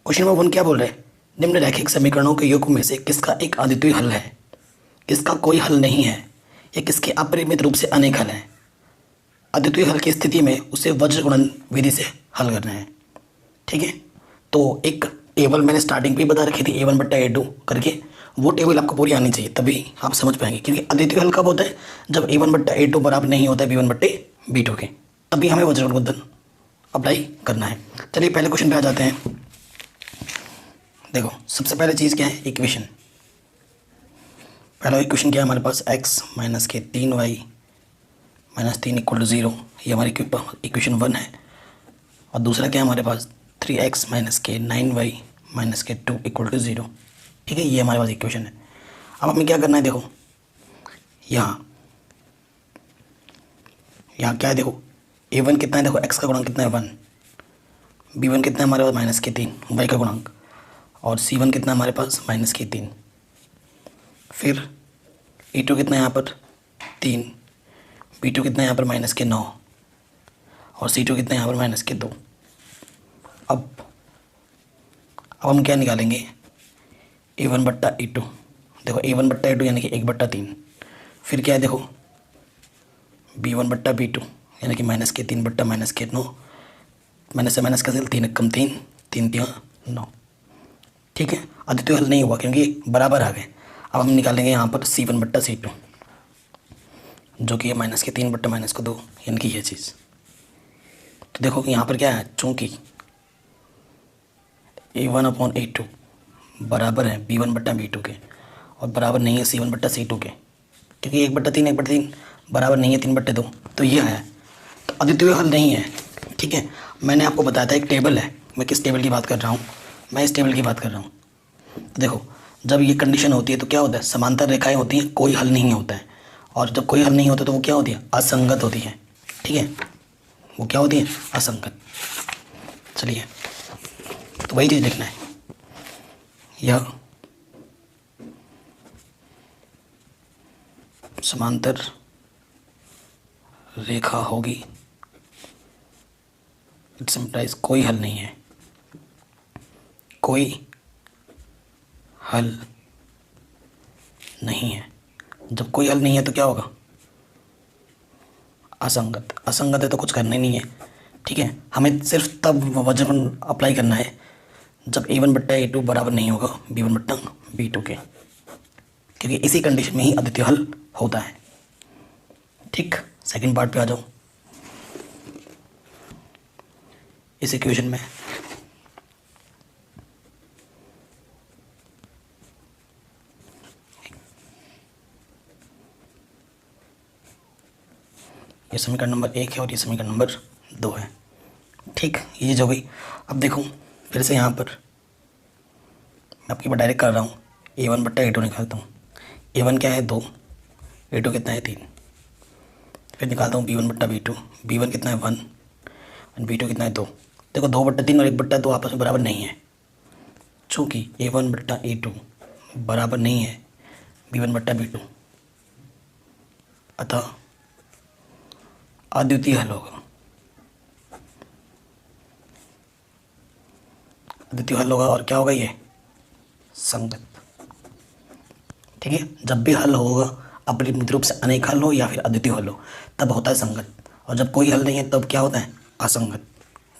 Question number 1 क्या बोल रहे हैं, निम्नलिखित समीकरणों के योग में से किसका एक अद्वितीय हल है, किसका कोई हल नहीं है, या किसके अपरिमित रूप से अनेक हल हैं। अद्वितीय हल की स्थिति में उसे वज्र गुणन विधि से हल करना है। ठीक है, तो एक टेबल मैंने स्टार्टिंग पे ही बता रखी थी A1/A2 करके, वो टेबल आपको पूरी आनी चाहिए तभी आप समझ पाएंगे, क्योंकि अद्वितीय हल कब होता है, जब A1/A2 बराबर नहीं होता है B1/B2 के, तभी हमें वज्र गुणन अप्लाई करना है। चलिए पहले क्वेश्चन पे आ जाते हैं। देखो सबसे पहले चीज़ क्या है, इक्वेशन। पहला इक्वेशन क्या है हमारे पास, x माइनस के 3y माइनस 3 इक्वल टू 0, ये हमारी इक्वेशन 1 है। और दूसरा क्या है हमारे पास, 3x माइनस के 9y माइनस के 2 इक्वल टू 0। ठीक है, ये हमारे पास इक्वेशन है। अब हमें क्या करना है, देखो यहाँ क्या है, देखो a1 कितना है, देखो x का गुणांक कितना है 1, b1 कितना है हमारे पास माइनस के 3 y का गुणांक, और c1 कितना है हमारे पास माइनस के 3, फिर e2 कितना है यहाँ पर 3, b2 कितना है यहाँ पर माइनस के 9, और c2 कितना है यहाँ पर माइनस के 2। अब हम क्या निकालेंगे, a1/A2। देखो a1/A2 यानी कि 1/3, फिर क्या है देखो b1/B2 यानी कि माइनस के 3 माइनस के 9, माइनस से माइनस का 3 कम 3 3 9। ठीक है, अद्वितीय हल नहीं हुआ क्योंकि बराबर आ गए। अब हम निकालेंगे यहाँ पर c1/C2 जो कि है माइनस के 3 माइनस को 2 यानी कि ये चीज़। तो देखो कि यहाँ पर क्या है, चूँकि a1/A2 बराबर है b1/B2 के और बराबर नहीं है c1/C2 के, क्योंकि 1/3 बराबर नहीं है 3/2, तो ये है, तो अद्वितीय हल नहीं है। ठीक है, मैंने आपको बताया था एक टेबल है, मैं किस टेबल की बात कर रहा हूँ, मैं इस टेबल की बात कर रहा हूँ। तो देखो जब ये कंडीशन होती है तो क्या होता है, समांतर रेखाएं होती हैं, कोई हल नहीं होता है, और जब कोई हल नहीं होता तो वो क्या होती है, असंगत होती है। ठीक है, वो क्या होती है, असंगत। चलिए तो वही चीज़ लिखना है, यह समांतर रेखा होगी, इट सिम्प्लाइज कोई हल नहीं है, कोई हल नहीं है। जब कोई हल नहीं है तो क्या होगा, असंगत। असंगत है तो कुछ करना ही नहीं है। ठीक है, हमें सिर्फ तब वज्र गुणन अप्लाई करना है जब a1/A2 बराबर नहीं होगा b1/B2 के, क्योंकि इसी कंडीशन में ही अद्वितीय हल होता है। ठीक, सेकंड पार्ट पे आ जाओ। इस इक्वेशन में ये समीकरण नंबर 1 है और ये समीकरण नंबर 2 है। ठीक, ये जो गई। अब देखो फिर से यहाँ पर मैं आपकी बात डायरेक्ट कर रहा हूँ, a1/A2 निकालता हूँ। a1 क्या है 2, a2 कितना है 3, फिर निकालता हूँ b1/B2, b1 कितना है 1 और b2 कितना है 2। देखो 2/3 और 1/2 आपस में बराबर नहीं है, चूँकि a1/A2 बराबर नहीं है b1/B2, अतः अद्वितीय हल होगा। अद्वितीय हल होगा और क्या होगा, ये संगत। ठीक है, जब भी हल होगा अपरिमित रूप से अनेक हल हो या फिर अद्वितीय हल हो तब होता है संगत, और जब कोई हल नहीं है तब क्या होता है, असंगत।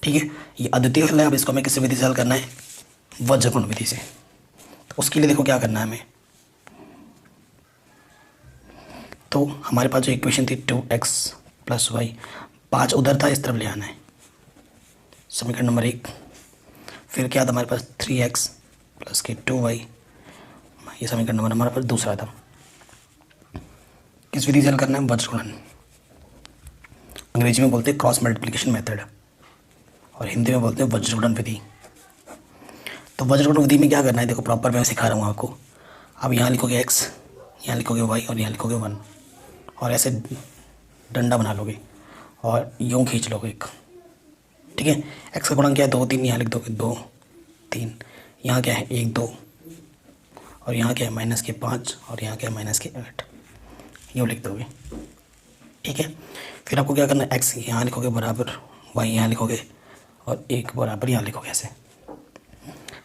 ठीक है, ये अद्वितीय हल है। अब इसको हमें किस विधि से हल करना है, वज्र गुणन विधि से। तो उसके लिए देखो क्या करना है हमें, तो हमारे पास जो इक्वेशन थी 2x + y, 5 उधर था, इस तरफ ले आना है, समीकरण नंबर 1। फिर क्या था हमारे पास 3x + 2y, ये समीकरण नंबर हमारे पास दूसरा था। किस विधि से हल करना है, वज्र गुणन। अंग्रेजी में बोलते हैं क्रॉस मल्टीप्लिकेशन मेथड और हिंदी में बोलते हैं वज्र गुणन विधि। तो वज्र गुणन विधि में क्या करना है, देखो प्रॉपर मैं सिखा रहा हूँ आपको। अब यहाँ लिखोगे x, यहाँ लिखोगे y और यहाँ लिखोगे 1, और ऐसे डंडा बना लोगे और यूँ खींच लोगे एक। ठीक है, x का गुणांक क्या है 2 3, यहाँ लिख दोगे 2 3, यहाँ क्या है 1 2, और यहाँ क्या है -5 और यहाँ क्या है -8, यूँ लिख दोगे। ठीक है, फिर आपको क्या करना है, x यहाँ लिखोगे बराबर, y यहाँ लिखोगे और 1 बराबर यहाँ लिखोगे ऐसे।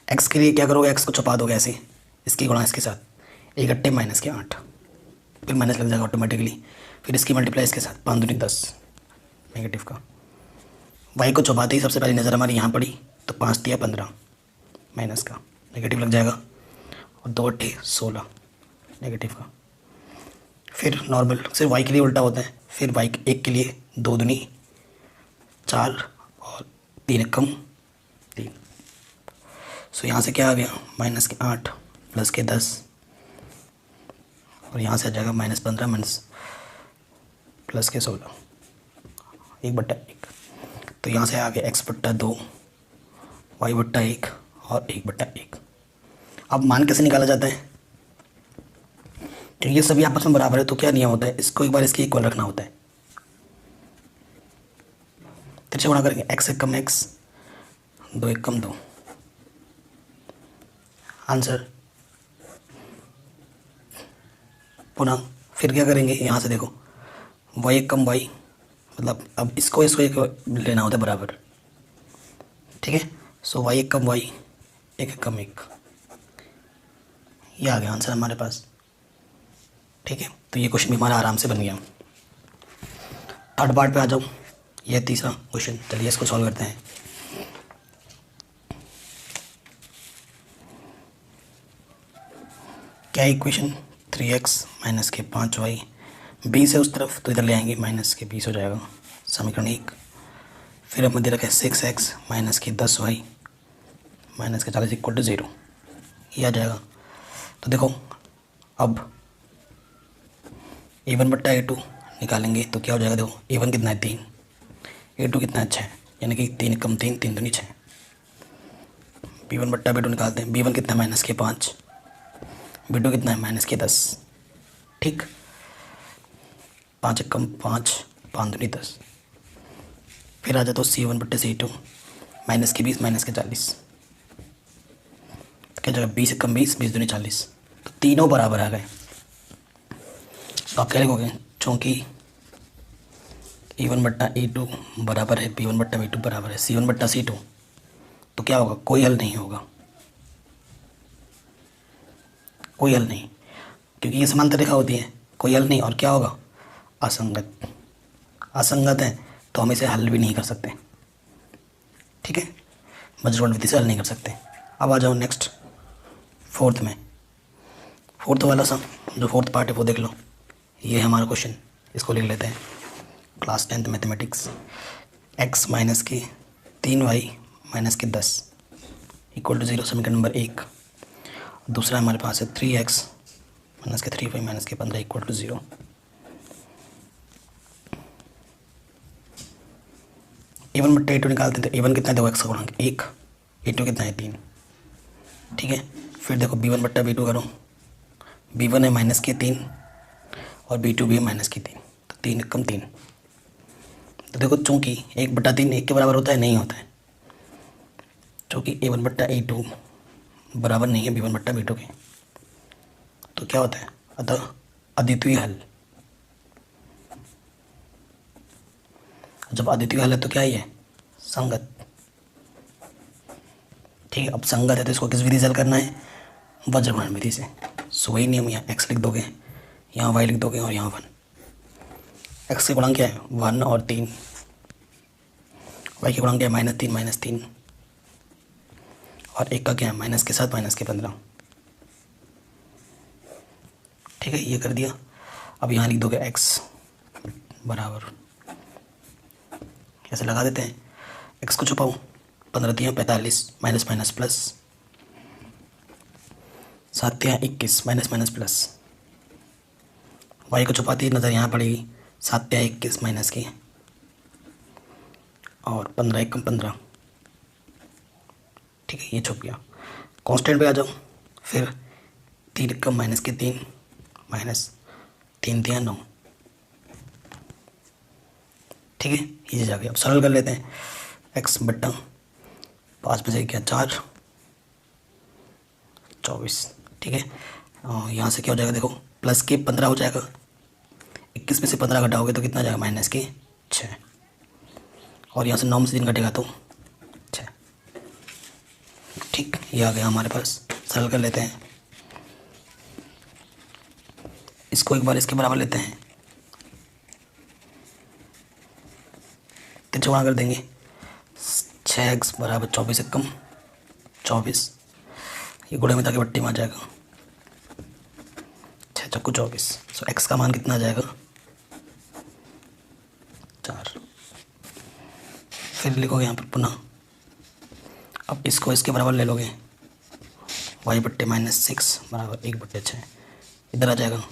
एक्स के लिए क्या करोगे, एक्स को छुपा दोगे ऐसे, इसकी गुणा इसके साथ, एक अट्ठे माइनस के 8, फिर माइनस लग जाएगा ऑटोमेटिकली, फिर इसकी मल्टीप्लाई इसके साथ, 5 दूनी 10 नेगेटिव का। वाई को छुपाते ही सबसे पहली नज़र हमारी यहाँ पड़ी, तो 5 दिया 15 माइनस का नेगेटिव लग जाएगा, और 2 अट्ठे 16 नेगेटिव का। फिर नॉर्मल सिर्फ वाई के लिए उल्टा होता है, फिर वाई एक के लिए 2 दूनी 4 और 3 कम 3। सो यहाँ से क्या आ गया, माइनस के 8 प्लस के 10, और यहाँ से आ जाएगा माइनस 15 माइनस प्लस के 16, 1/1। तो यहाँ से आ गया x/2 y/1 और 1/1। अब मान कैसे निकाला जाता है, क्योंकि ये सभी आपस में बराबर है, तो क्या नियम होता है, इसको एक बार इसके इक्वल रखना होता है। तिरछे गुणा करेंगे, x एक कम x, 2 एक कम 2, आंसर। पुनः फिर क्या करेंगे, यहाँ से देखो y एक कम y, मतलब अब इसको एक लेना होता है बराबर, ठीक है। सो y एक कम y, एक कम 1, ये आ गया आंसर हमारे पास, ठीक है। तो ये क्वेश्चन भी हमारा आराम से बन गया। थर्ड पार्ट पे आ जाओ, ये तीसरा क्वेश्चन, चलिए इसको सॉल्व करते हैं। क्या इक्वेशन, 3x माइनस के 5y, 20 है उस तरफ तो इधर ले आएंगे, माइनस के 20 हो जाएगा, समीकरण 1। फिर हमें दे रखा है 6x माइनस के 10y माइनस के 40 इक्वल टू 0, ये आ जाएगा। तो देखो अब a1/a2 निकालेंगे तो क्या हो जाएगा, देखो a1 कितना है 3, a2 कितना है 6, यानी कि 3 कम 3, 3 दूनी 6। b1/b2 निकालते हैं, b1 कितना है माइनस के 5, b2 कितना है माइनस के 10, ठीक। 5 एक कम 5, 5 दूनी 10। फिर आ जाता हूँ c1/c2 माइनस के 20 माइनस के 40, तो क्या जगह 20 एक कम 20, 20 दूनी 40, तो तीनों बराबर आ गए। तो आप क्या लिखोगे, चूँकि a1/a2 बराबर है b1/b2 बराबर है c1/c2, तो क्या होगा, कोई हल नहीं होगा, कोई हल नहीं, क्योंकि ये समांतर रेखा होती है, कोई हल नहीं, और क्या होगा, असंगत। असंगत है तो हम इसे हल भी नहीं कर सकते, ठीक है, वज्रकोण विधि से हल नहीं कर सकते। अब आ जाओ नेक्स्ट फोर्थ में, फोर्थ वाला सा जो फोर्थ पार्ट है वो देख लो, ये है हमारा क्वेश्चन, इसको लिख लेते हैं, class 10th mathematics. x minus के 3y माइनस के 10 इक्वल टू 0, समीकरण नंबर 1। दूसरा हमारे पास है 3x माइनस के 3y माइनस के 15 इक्वल टू 0। a1/a2 निकालते हैं, तो a1 कितना है, देखो x का गुणांक 1, a2 कितना है 3, ठीक है। फिर देखो b1/b2 करो, b1 है माइनस के 3 और b2 भी है माइनस की 3, तो 3 कम 3। तो देखो चूँकि 1/3 1 के बराबर होता है, नहीं होता है, चूँकि a1/a2 बराबर नहीं है b1/b2 के, तो क्या होता है, अतः अद्वितीय हल। जब अद्वितीय हल है तो क्या ही है, संगत, ठीक है। अब संगत है तो इसको किस विधि से हल करना है, वज्रघूर्ण विधि से। सो वही नियम, यहाँ x लिख दोगे, यहाँ y लिख दोगे और यहाँ 1। x के गुणांक क्या है 1 और 3, y के गुणांक क्या है -3 और 1 का क्या है माइनस के 7 माइनस के 15, ठीक है, ये कर दिया। अब यहाँ लिख दोगे x बराबर, ऐसे लगा देते हैं, x को छुपाओ, 15 3 45 minus minus plus, 7 3 21 minus minus plus, y को छुपाती नज़र यहाँ पड़ेगी, 7 3 21 माइनस की, और 15 1 कम 15, ठीक है, ये छुप गया। कांस्टेंट पे आ जाओ, फिर 3 कम माइनस के 3 माइनस 3 3 9, ठीक है, ये जा गया। अब सरल कर लेते हैं, x/5 में से क्या 4 24, ठीक है। यहाँ से क्या हो जाएगा, देखो प्लस के 15 हो जाएगा, 21 में से 15 घटाओगे तो कितना आ जाएगा माइनस के 6, और यहाँ से 9 में से 3 घटेगा तो 6, ठीक, ये आ गया हमारे पास। सरल कर लेते हैं इसको, एक बार इसके बराबर लेते हैं, तिरछा गुणा कर देंगे। 6x बराबर 24 से कम 24, ये गुणे में जाके बट्टी में आ जाएगा 6 चक्कू 24। सो x का मान कितना आ जाएगा 4। फिर लिखोगे यहाँ पर पुनः, अब इसको इसके बराबर ले लोगे, y बट्टे -6 बराबर 1/6, इधर आ जाएगा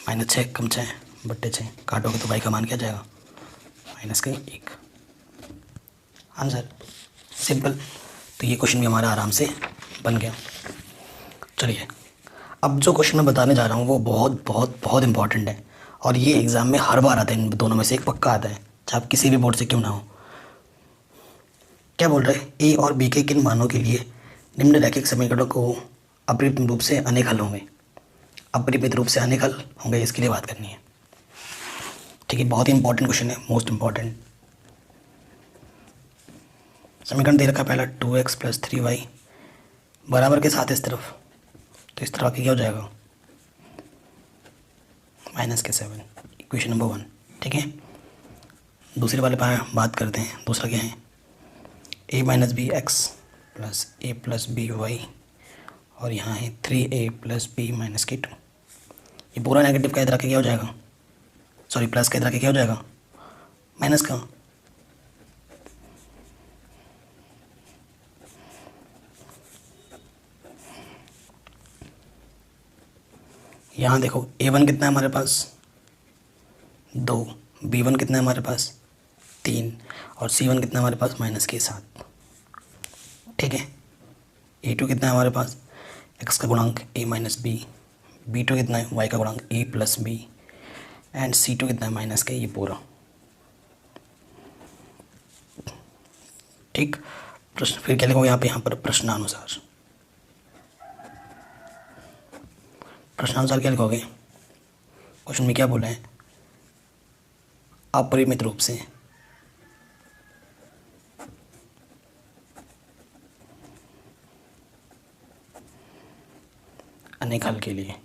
-6 कम 6 बट्टे 6, काटोगे तो y का मान क्या जाएगा -1। Answer simple. तो ये क्वेश्चन भी हमारा आराम से बन गया। चलिए, अब जो क्वेश्चन मैं बताने जा रहा हूँ वो बहुत बहुत बहुत इंपॉर्टेंट है, और ये एग्ज़ाम में हर बार आता है, इन दोनों में से एक पक्का आता है, चाहे आप किसी भी बोर्ड से क्यों ना हो। क्या बोल रहे हैं, ए और बी के किन मानों के लिए निम्न रैखिक समीकरणों को अपरिमित रूप से अनेक हल होंगे। अपरिमित रूप से अनेक हल होंगे, इसके लिए बात करनी है। ठीक है, बहुत ही इंपॉर्टेंट क्वेश्चन है, मोस्ट इंपॉर्टेंट। समीकरण दे रखा है पहला 2x + 3y बराबर के साथ इस तरफ, तो इस तरफ आके क्या हो जाएगा -7, इक्वेशन नंबर 1। ठीक है, दूसरे वाले पर बात करते हैं। दूसरा क्या है, a - bx + a + by, और यहाँ है 3a + b - k2। ये पूरा नेगेटिव का इधर आके क्या हो जाएगा, सॉरी प्लस का इधर आके क्या हो जाएगा माइनस का। यहाँ देखो a1 कितना है हमारे पास 2, b1 कितना है हमारे पास 3, और c1 कितना है हमारे पास -7। ठीक है, a2 कितना है हमारे पास x का गुणांक a - b, b2 कितना है y का गुणांक a + b, एंड c2 कितना है -k, ये पूरा। ठीक, प्रश्न फिर क्या लिखोगे यहाँ पर प्रश्नानुसार। प्रश्नानुसार क्या लिखोगे, क्वेश्चन में क्या बोला है, अपरिमित रूप से अनेक हल के लिए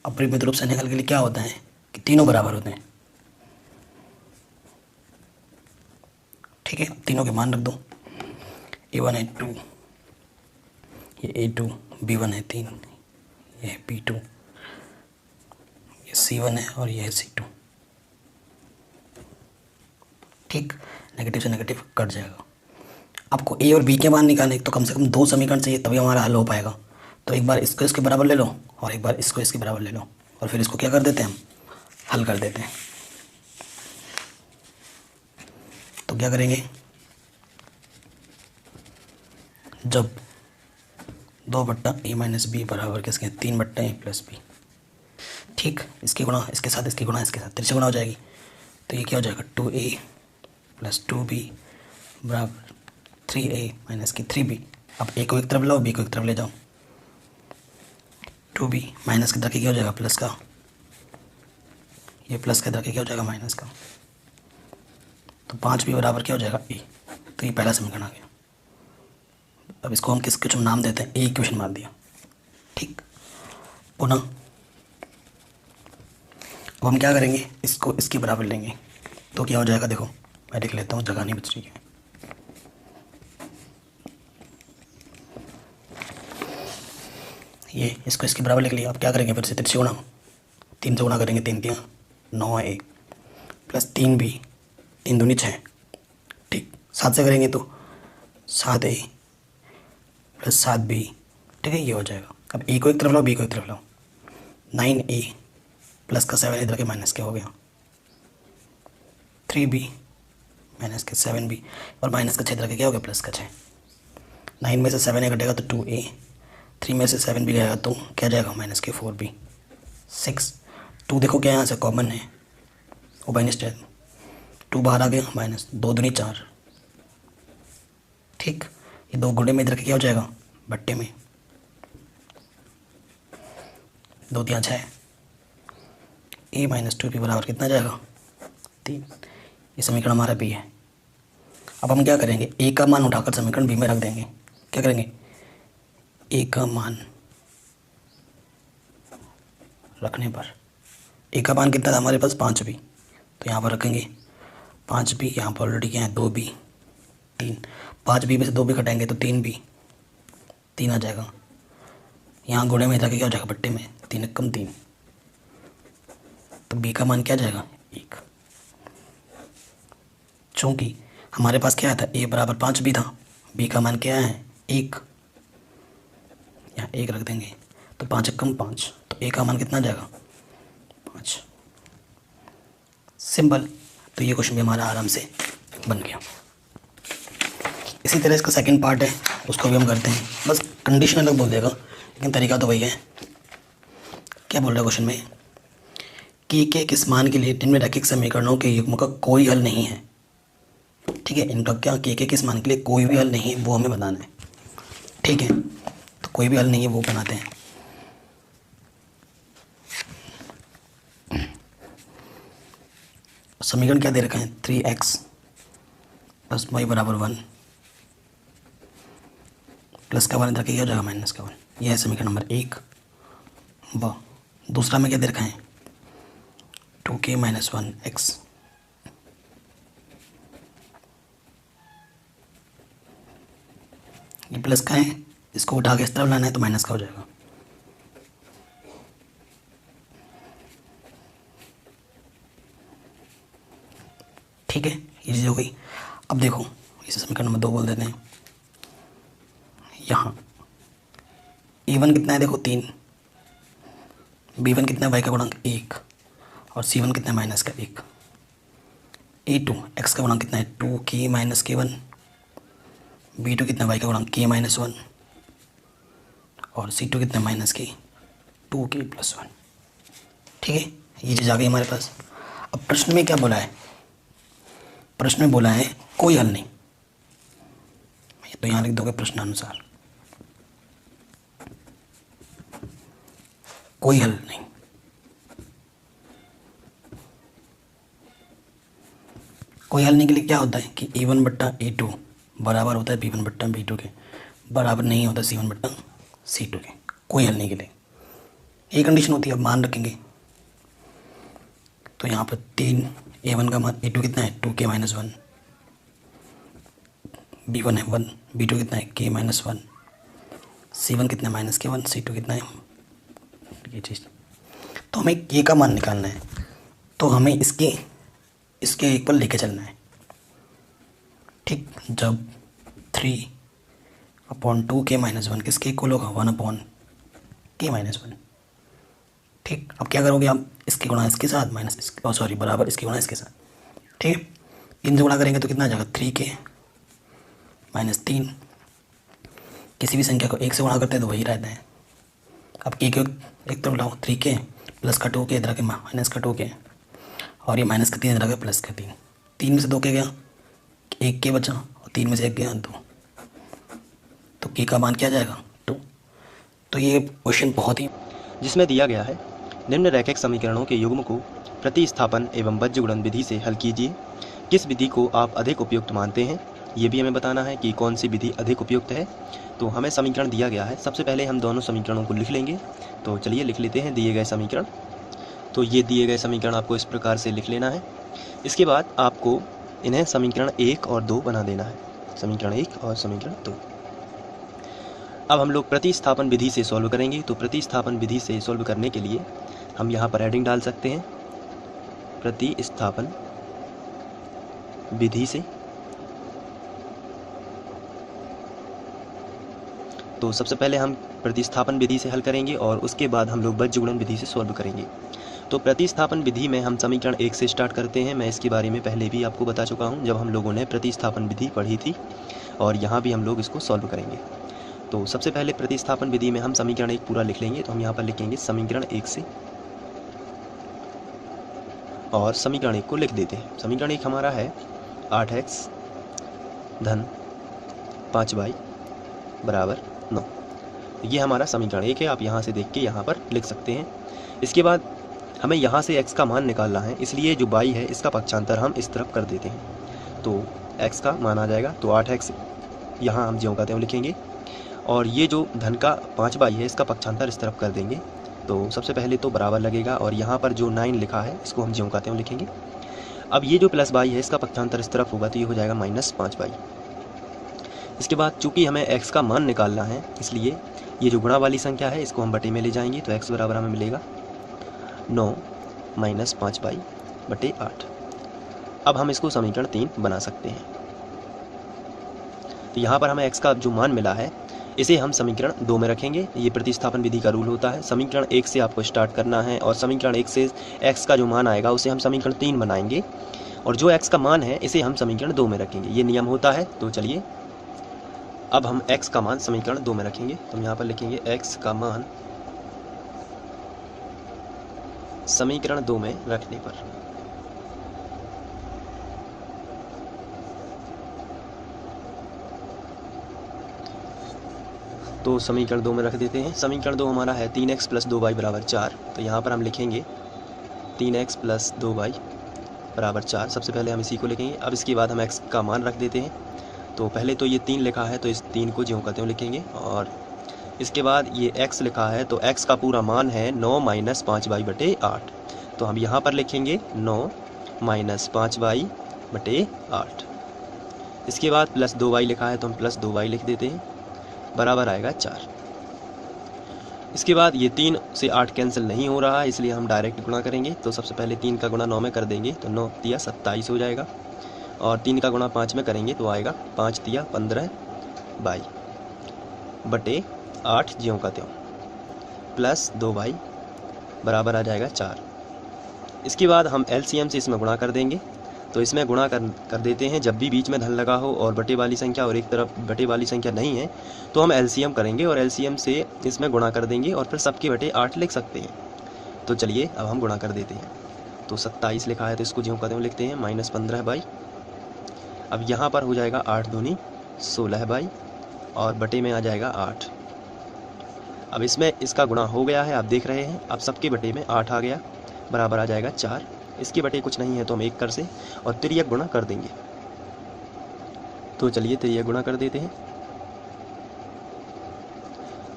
अपरिमित रूप से अनेक हल के लिए क्या होता है कि तीनों बराबर होते हैं। ठीक है, तीनों के मान रख दो, a1 है 2, ये a2, b1 है 3, ये है b2, ये c1 है, और ये है c2। ठीक, नेगेटिव से नेगेटिव कट जाएगा। आपको a और b के मान निकालने तो कम से कम 2 समीकरण चाहिए, तभी हमारा हल हो पाएगा। तो एक बार इसको इसके बराबर ले लो, और एक बार इसको इसके बराबर ले लो, और फिर इसको क्या कर देते हैं हम हल कर देते हैं। तो क्या करेंगे, जब 2/a - b बराबर किसके 3/a + b। ठीक, इसकी गुणा इसके साथ, इसकी गुणा इसके साथ, तिरछा गुणा हो जाएगी, तो ये क्या हो जाएगा 2a + 2b बराबर 3a - 3b। अब a को एक तरफ लाओ, b को एक तरफ ले जाओ, 2b माइनस के इधर के क्या हो जाएगा प्लस का, ये प्लस के इधर के क्या हो जाएगा माइनस का, तो 5b बराबर क्या हो जाएगा a। तो ये पहला समीकरण आ गया। अब इसको हम किस क्वेश्चन नाम देते हैं, ए क्वेश्चन मान दिया। ठीक, पुनः अब हम क्या करेंगे, इसको इसके बराबर लेंगे, तो क्या हो जाएगा, देखो मैं लिख लेता हूँ, जगह नहीं बच रही है। ये इसको इसके बराबर लिख लिया। अब क्या करेंगे, फिर से तिरछा गुणा, 3 से गुणा करेंगे, 3 3 9a + 3b, 3 दूनी 6। ठीक, 7 से करेंगे तो 7a + 7b। ठीक है, ये हो जाएगा। अब a को एक तरफ लाओ, b को एक तरफ लाओ, 9a प्लस का 7 इधर के माइनस के हो गया, 3b माइनस के 7b, और माइनस का 6 इधर के क्या हो गया प्लस का 6। 9 में से 7a घटेगा तो 2a, 3 में से 7b गया तो क्या जाएगा -के 4b 6। 2 देखो क्या यहाँ से कॉमन है, वो माइनस 2 बाहर आ गया, -2 दूनी 4। ठीक, ये 2 गुणे में इधर के क्या हो जाएगा बट्टे में, 2 3 6, a - 2b बराबर कितना जाएगा 3। ये समीकरण हमारा बी है। अब हम क्या करेंगे, ए का मान उठाकर समीकरण बी में रख देंगे। क्या करेंगे, ए का मान रखने पर, ए का मान कितना था हमारे पास 5b, तो यहाँ पर रखेंगे 5b। यहाँ पर ऑलरेडी क्या है 2b, 3। 5b में से 2b घटाएंगे तो 3b, 3 आ जाएगा। यहाँ गुणे में जाके क्या हो जाएगा, बट्टे में 3 कम 3, तो b का मान क्या आ जाएगा 1। चूँकि हमारे पास क्या था, a बराबर 5b था, b का मान क्या है 1, यहाँ 1 रख देंगे तो 5 कम 5, तो a का मान कितना आ जाएगा 5। सिंपल। तो ये क्वेश्चन भी हमारा आराम से बन गया। इसी तरह इसका सेकंड पार्ट है, उसको भी हम करते हैं। बस कंडीशन अलग बोल देगा लेकिन तरीका तो वही है। क्या बोल रहा है क्वेश्चन में कि के किस मान के लिए निम्नलिखित समीकरणों के युग्म का कोई हल नहीं है। ठीक है, इनका क्या के किस मान के लिए कोई भी हल नहीं है वो हमें बताना है। ठीक है, तो कोई भी हल नहीं है वो बनाते हैं। समीकरण क्या दे रखा है, 3x + y = 1 प्लस का वन इधर क्या हो जाएगा माइनस का 1। यह है समीकरण नंबर 1। दूसरा में क्या दे रखा है 2k - 1x। ये प्लस का है, इसको उठा के इस तरफ लाना है तो माइनस का हो जाएगा। ठीक है, ये चीज़ हो गई। अब देखो इसे समीकरण नंबर 2 बोल देते हैं। यहाँ a1 कितना है देखो 3, b1 कितना है y का गुणांक 1 और c1 कितना है माइनस का 1। a2 x का गुणांक कितना है 2k - k1, b2 कितना y का गुणांक k - 1 और c2 कितना माइनस k 2k + 1। ठीक है, ये चीज़ आ गई हमारे पास। अब प्रश्न में क्या बोला है, प्रश्न में बोला है कोई हल नहीं, तो यहाँ लिख दोगे प्रश्नानुसार कोई हल नहीं। कोई हल नहीं के लिए क्या होता है कि a1 बट्टा a2 बराबर होता है b1 बट्टा b2 के, बराबर नहीं होता c1 बट्टा c2 के। कोई हल नहीं के लिए ये कंडीशन होती है। अब मान रखेंगे तो यहाँ पर 3, a1 का मान a2 कितना है 2k - 1, b1 है 1, b2 कितना है k - 1, c1 कितना है माइनस k 1, c2 कितना है ये चीज़। तो हमें k का मान निकालना है, तो हमें इसके एक पर लेके चलना है। ठीक, जब 3/2k - 1 किसके इक्वल होगा 1/k - 1। ठीक, अब क्या करोगे आप, इसके गुणा इसके साथ माइनस बराबर इसके गुणा इसके साथ। ठीक है, 3 से गुणा करेंगे तो कितना आ जाएगा 3k - 3। किसी भी संख्या को 1 से गुणा करते हैं तो वही रहता है। अब k को एक तरफ लाओ, 3k प्लस का 2k इधर के माइनस का 2k और ये माइनस का 3 इधर का प्लस का 3। 3 में से 2k गया, 1k बचा और 3 में से 1 गया 2, तो k का मान क्या जाएगा 2। तो ये क्वेश्चन बहुत ही जिसमें दिया गया है निम्नलिखित समीकरणों के युग्म को प्रतिस्थापन एवं बीजगुणन विधि से हल कीजिए। किस विधि को आप अधिक उपयुक्त मानते हैं, ये भी हमें बताना है कि कौन सी विधि अधिक उपयुक्त है। तो हमें समीकरण दिया गया है, सबसे पहले हम दोनों समीकरणों को लिख लेंगे। तो चलिए लिख लेते हैं दिए गए समीकरण। तो ये दिए गए समीकरण आपको इस प्रकार से लिख लेना है। इसके बाद आपको इन्हें समीकरण 1 और 2 बना देना है, समीकरण 1 और समीकरण 2। अब हम लोग प्रतिस्थापन विधि से सॉल्व करेंगे। तो प्रतिस्थापन विधि से सॉल्व करने के लिए हम यहाँ पर हेडिंग डाल सकते हैं प्रतिस्थापन विधि से। तो सबसे पहले हम प्रतिस्थापन विधि से हल करेंगे और उसके बाद हम लोग बीजगुणन विधि से सॉल्व करेंगे। तो प्रतिस्थापन विधि में हम समीकरण 1 से स्टार्ट करते हैं। मैं इसके बारे में पहले भी आपको बता चुका हूँ जब हम लोगों ने प्रतिस्थापन विधि पढ़ी थी, और यहाँ भी हम लोग इसको सॉल्व करेंगे। तो सबसे पहले प्रतिस्थापन विधि में हम समीकरण 1 पूरा लिख लेंगे। तो हम यहाँ पर लिखेंगे समीकरण 1 से और समीकरण 1 को लिख देते हैं। समीकरण 1 हमारा है 8x धन 5y बराबर 9। ये हमारा समीकरण 1 है, आप यहाँ से देख के यहाँ पर लिख सकते हैं। इसके बाद हमें यहाँ से x का मान निकालना है, इसलिए जो y है इसका पक्षांतर हम इस तरफ कर देते हैं। तो x का मान आ जाएगा, तो 8x यहाँ हम ज्यों का त्यों लिखेंगे, और ये जो धन का 5y है इसका पक्षांतर इस तरफ कर देंगे। तो सबसे पहले तो बराबर लगेगा, और यहाँ पर जो 9 लिखा है इसको हम ज्यों का त्यों लिखेंगे। अब ये जो प्लस y है इसका पक्षांतर इस तरफ होगा, तो ये हो जाएगा -5y। इसके बाद चूंकि हमें x का मान निकालना है, इसलिए ये जो गुणा वाली संख्या है इसको हम बटे में ले जाएंगे। तो x बराबर हमें मिलेगा 9 - 5y/8। अब हम इसको समीकरण 3 बना सकते हैं। तो यहाँ पर हमें x का जो मान मिला है इसे हम समीकरण 2 में रखेंगे। ये प्रतिस्थापन विधि का रूल होता है। समीकरण 1 से आपको स्टार्ट करना है, और समीकरण 1 से x का जो मान आएगा उसे हम समीकरण 3 बनाएंगे, और जो x का मान है इसे हम समीकरण 2 में रखेंगे। ये नियम होता है। तो चलिए अब हम x का मान समीकरण 2 में रखेंगे। तो हम यहाँ पर लिखेंगे x का मान समीकरण 2 में रखने पर तो समीकरण 2 में रख देते हैं। समीकरण 2 हमारा है 3x + 2y = 4। तो यहाँ पर हम लिखेंगे 3x + 2y = 4। सबसे पहले हम इसी को लिखेंगे। अब इसके बाद हम x का मान रख देते हैं। तो पहले तो ये 3 लिखा है, तो इस 3 को ज्यों का त्यों लिखेंगे, और इसके बाद ये x लिखा है, तो x का पूरा मान है 9 - 5y/8। तो हम यहाँ पर लिखेंगे 9 - 5y/8। इसके बाद प्लस 2y लिखा है, तो हम प्लस 2y लिख देते हैं, बराबर आएगा 4। इसके बाद ये 3 से 8 कैंसिल नहीं हो रहा है, इसलिए हम डायरेक्ट गुणा करेंगे। तो सबसे पहले 3 का गुणा 9 में कर देंगे, तो 9 × 3 = 27 हो जाएगा, और 3 का गुणा 5 में करेंगे तो आएगा 5 × 3 = 15y/8 ज्यों का त्यों, प्लस 2y बराबर आ जाएगा 4। इसके बाद हम LCM से इसमें गुणा कर देंगे। तो इसमें गुणा कर देते हैं। जब भी बीच में धन लगा हो और बटे वाली संख्या और एक तरफ बटे वाली संख्या नहीं है, तो हम LCM करेंगे और LCM से इसमें गुणा कर देंगे, और फिर सबके बटे 8 लिख सकते हैं। तो चलिए अब हम गुणा कर देते हैं। तो 27 लिखा है, तो इसको ज्यों का त्यों लिखते हैं, -15y। अब यहाँ पर हो जाएगा 8 दूनी 16y, और बटे में आ जाएगा 8। अब इसमें इसका गुणा हो गया है, आप देख रहे हैं। अब सबके बटे में 8 आ गया, बराबर आ जाएगा 4। इसके बटे कुछ नहीं है, तो हम 1 कर से और तिर्यक गुणा कर देंगे। तो चलिए तिर्यक गुणा कर देते हैं।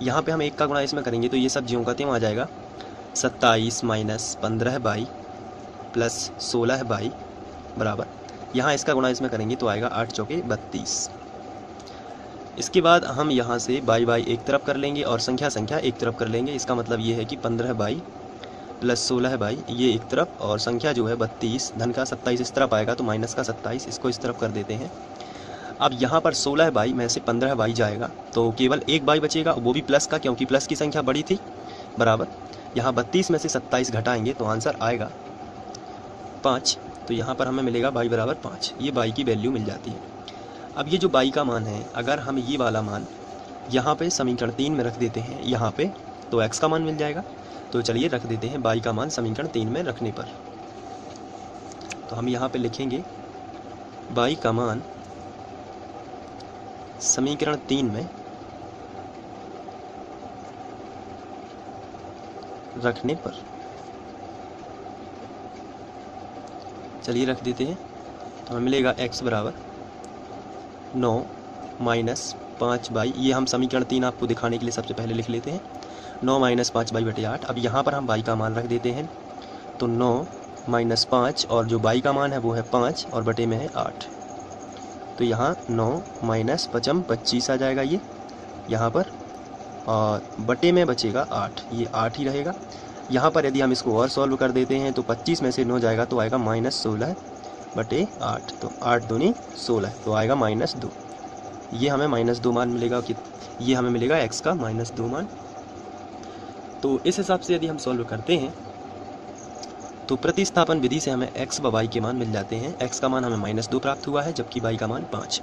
यहाँ पे हम 1 का गुणा इसमें करेंगे, तो ये सब ज्यों का त्यों आ जाएगा। 27 - 15y + 16y बराबर, यहाँ इसका गुणा इसमें करेंगे तो आएगा 8 × 4 = 32। इसके बाद हम यहाँ से y एक तरफ कर लेंगे और संख्या एक तरफ कर लेंगे। इसका मतलब ये है कि 15y + 16y ये एक तरफ, और संख्या जो है 32, धन का 27 इस तरफ आएगा, तो माइनस का 27 इसको इस तरफ कर देते हैं। अब यहाँ पर 16y में से 15y जाएगा, तो केवल एक y बचेगा, वो भी प्लस का, क्योंकि प्लस की संख्या बड़ी थी, बराबर। यहाँ 32 में से 27 घटाएंगे तो आंसर आएगा 5। तो यहाँ पर हमें मिलेगा y = 5। ये y की वैल्यू मिल जाती है। अब ये जो y का मान है, अगर हम ये वाला मान यहाँ पे समीकरण 3 में रख देते हैं यहाँ पे, तो x का मान मिल जाएगा। तो चलिए रख देते हैं y का मान समीकरण 3 में रखने पर। तो हम यहाँ पे लिखेंगे y का मान समीकरण 3 में रखने पर। चलिए रख देते हैं। तो हमें मिलेगा x बराबर 9 - 5y। ये हम समीकरण 3 आपको दिखाने के लिए सबसे पहले लिख लेते हैं, 9 - 5y/8। अब यहाँ पर हम y का मान रख देते हैं, तो 9 - 5, और जो y का मान है वो है 5, और बटे में है 8। तो यहाँ 9 - 5 = 25 आ जाएगा ये यहाँ पर, और बटे में बचेगा 8, ये 8 ही रहेगा। यहाँ पर यदि हम इसको और सॉल्व कर देते हैं, तो 25 में से 9 जाएगा, तो आएगा -16/8। तो 8 दूनी 16, तो आएगा -2। ये हमें -2 मान मिलेगा, कि ये हमें मिलेगा x का -2 मान। तो इस हिसाब से यदि हम सॉल्व करते हैं, तो प्रतिस्थापन विधि से हमें x व y के मान मिल जाते हैं। x का मान हमें -2 प्राप्त हुआ है, जबकि y का मान 5।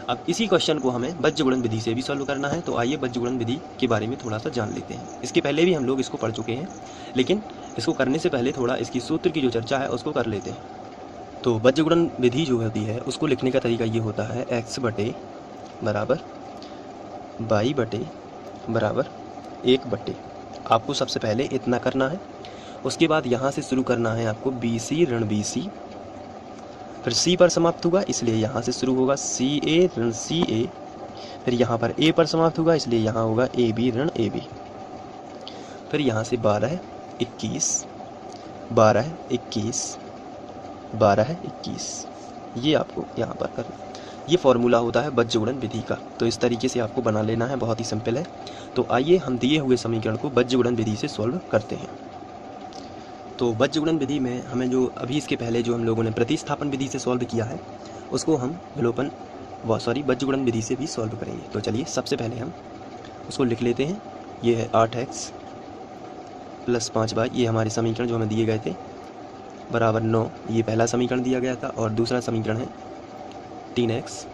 अब इसी क्वेश्चन को हमें बज्रगुणन विधि से भी सॉल्व करना है। तो आइए बज्रगुणन विधि के बारे में थोड़ा सा जान लेते हैं। इसके पहले भी हम लोग इसको पढ़ चुके हैं, लेकिन इसको करने से पहले थोड़ा इसकी सूत्र की जो चर्चा है उसको कर लेते हैं। तो बज्रगुणन विधि जो होती है उसको लिखने का तरीका ये होता है, x बटे बराबर y बटे बराबर 1 बटे। आपको सबसे पहले इतना करना है, उसके बाद यहाँ से शुरू करना है आपको BC ऋण BC, फिर C पर समाप्त होगा इसलिए यहाँ से शुरू होगा CA ऋण CA, फिर यहाँ पर A पर समाप्त होगा इसलिए यहाँ होगा AB ऋण AB, फिर यहाँ से 12 21 12 21 12 21, ये आपको यहाँ पर करना। ये फॉर्मूला होता है बज्रगुणन विधि का। तो इस तरीके से आपको बना लेना है, बहुत ही सिंपल है। तो आइए हम दिए हुए समीकरण को बज्रगुणन विधि से सॉल्व करते हैं। तो बज्रगुणन विधि में हमें जो अभी इसके पहले जो हम लोगों ने प्रतिस्थापन विधि से सॉल्व किया है उसको हम बज्रगुणन विधि से भी सॉल्व करेंगे। तो चलिए सबसे पहले हम उसको लिख लेते हैं। ये है 8x + 5y, ये हमारे समीकरण जो हमें दिए गए थे, बराबर 9, ये पहला समीकरण दिया गया था। और दूसरा समीकरण है 3x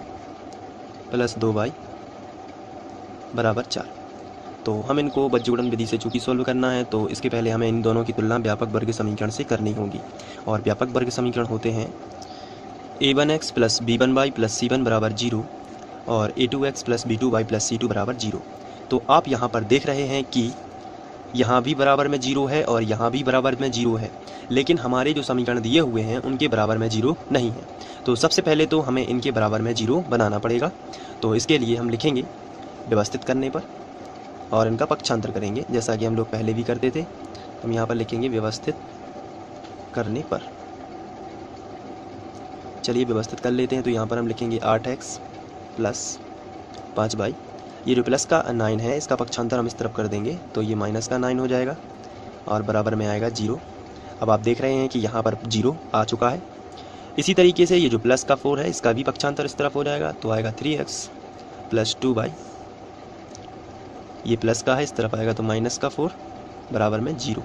+ 2y बराबर 4। तो हम इनको बज्रगुणन विधि से चूँकि सॉल्व करना है तो इसके पहले हमें इन दोनों की तुलना व्यापक वर्ग समीकरण से करनी होगी। और व्यापक वर्ग समीकरण होते हैं a1x + b1y + c1 बराबर 0 और a2x + b2y + c2 बराबर 0। तो आप यहाँ पर देख रहे हैं कि यहाँ भी बराबर में 0 है और यहाँ भी बराबर में 0 है, लेकिन हमारे जो समीकरण दिए हुए हैं उनके बराबर में 0 नहीं है। तो सबसे पहले तो हमें इनके बराबर में 0 बनाना पड़ेगा। तो इसके लिए हम लिखेंगे व्यवस्थित करने पर और इनका पक्षांतर करेंगे, जैसा कि हम लोग पहले भी करते थे। हम यहाँ पर लिखेंगे व्यवस्थित करने पर। चलिए व्यवस्थित कर लेते हैं। तो यहाँ पर हम लिखेंगे 8x + 5y, ये जो प्लस का 9 है इसका पक्षांतर हम इस तरफ कर देंगे तो ये माइनस का 9 हो जाएगा और बराबर में आएगा 0। अब आप देख रहे हैं कि यहाँ पर 0 आ चुका है। इसी तरीके से ये जो प्लस का 4 है इसका भी पक्षांतर इस तरफ हो जाएगा तो आएगा 3x + 2y, ये प्लस का है इस तरफ आएगा तो माइनस का 4 बराबर में 0।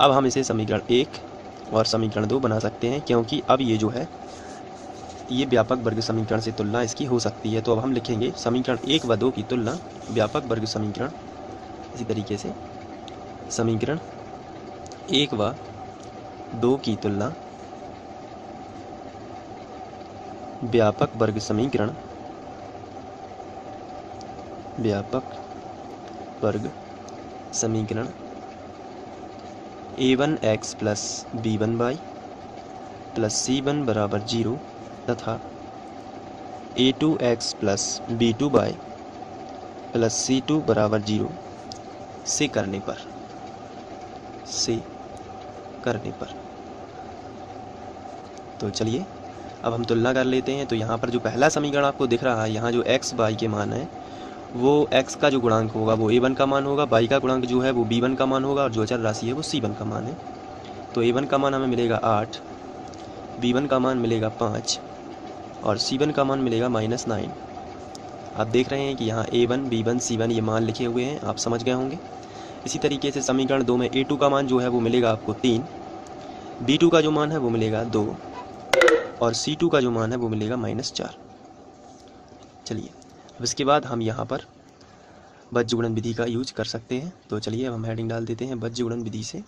अब हम इसे समीकरण 1 और समीकरण 2 बना सकते हैं, क्योंकि अब ये जो है ये व्यापक वर्ग समीकरण से तुलना इसकी हो सकती है। तो अब हम लिखेंगे समीकरण 1 व 2 की तुलना व्यापक वर्ग समीकरण। इसी तरीके से समीकरण 1 व 2 की तुलना व्यापक वर्ग समीकरण a1x + b1y + c1 बराबर 0 तथा a2x + b2y + c2 बराबर 0 से करने पर। तो चलिए अब हम तुलना कर लेते हैं। तो यहाँ पर जो पहला समीकरण आपको दिख रहा है, यहाँ जो x y के मान है वो x का जो गुणांक होगा वो a1 का मान होगा, y का गुणांक जो है वो b1 का मान होगा और जो अचर राशि है वो c1 का मान है। तो a1 का मान हमें मिलेगा 8, b1 का मान मिलेगा 5 और c1 का मान मिलेगा -9। आप देख रहे हैं कि यहाँ a1 b1 c1 ये मान लिखे हुए हैं, आप समझ गए होंगे। इसी तरीके से समीकरण 2 में a2 का मान जो है वो मिलेगा आपको 3, b2 का जो मान है वो मिलेगा 2 और c2 का जो मान है वो मिलेगा -4। चलिए अब इसके बाद हम यहाँ पर बज्रगुणन विधि का यूज कर सकते हैं। तो चलिए अब हम हेडिंग डाल देते हैं बज्रगुणन विधि से।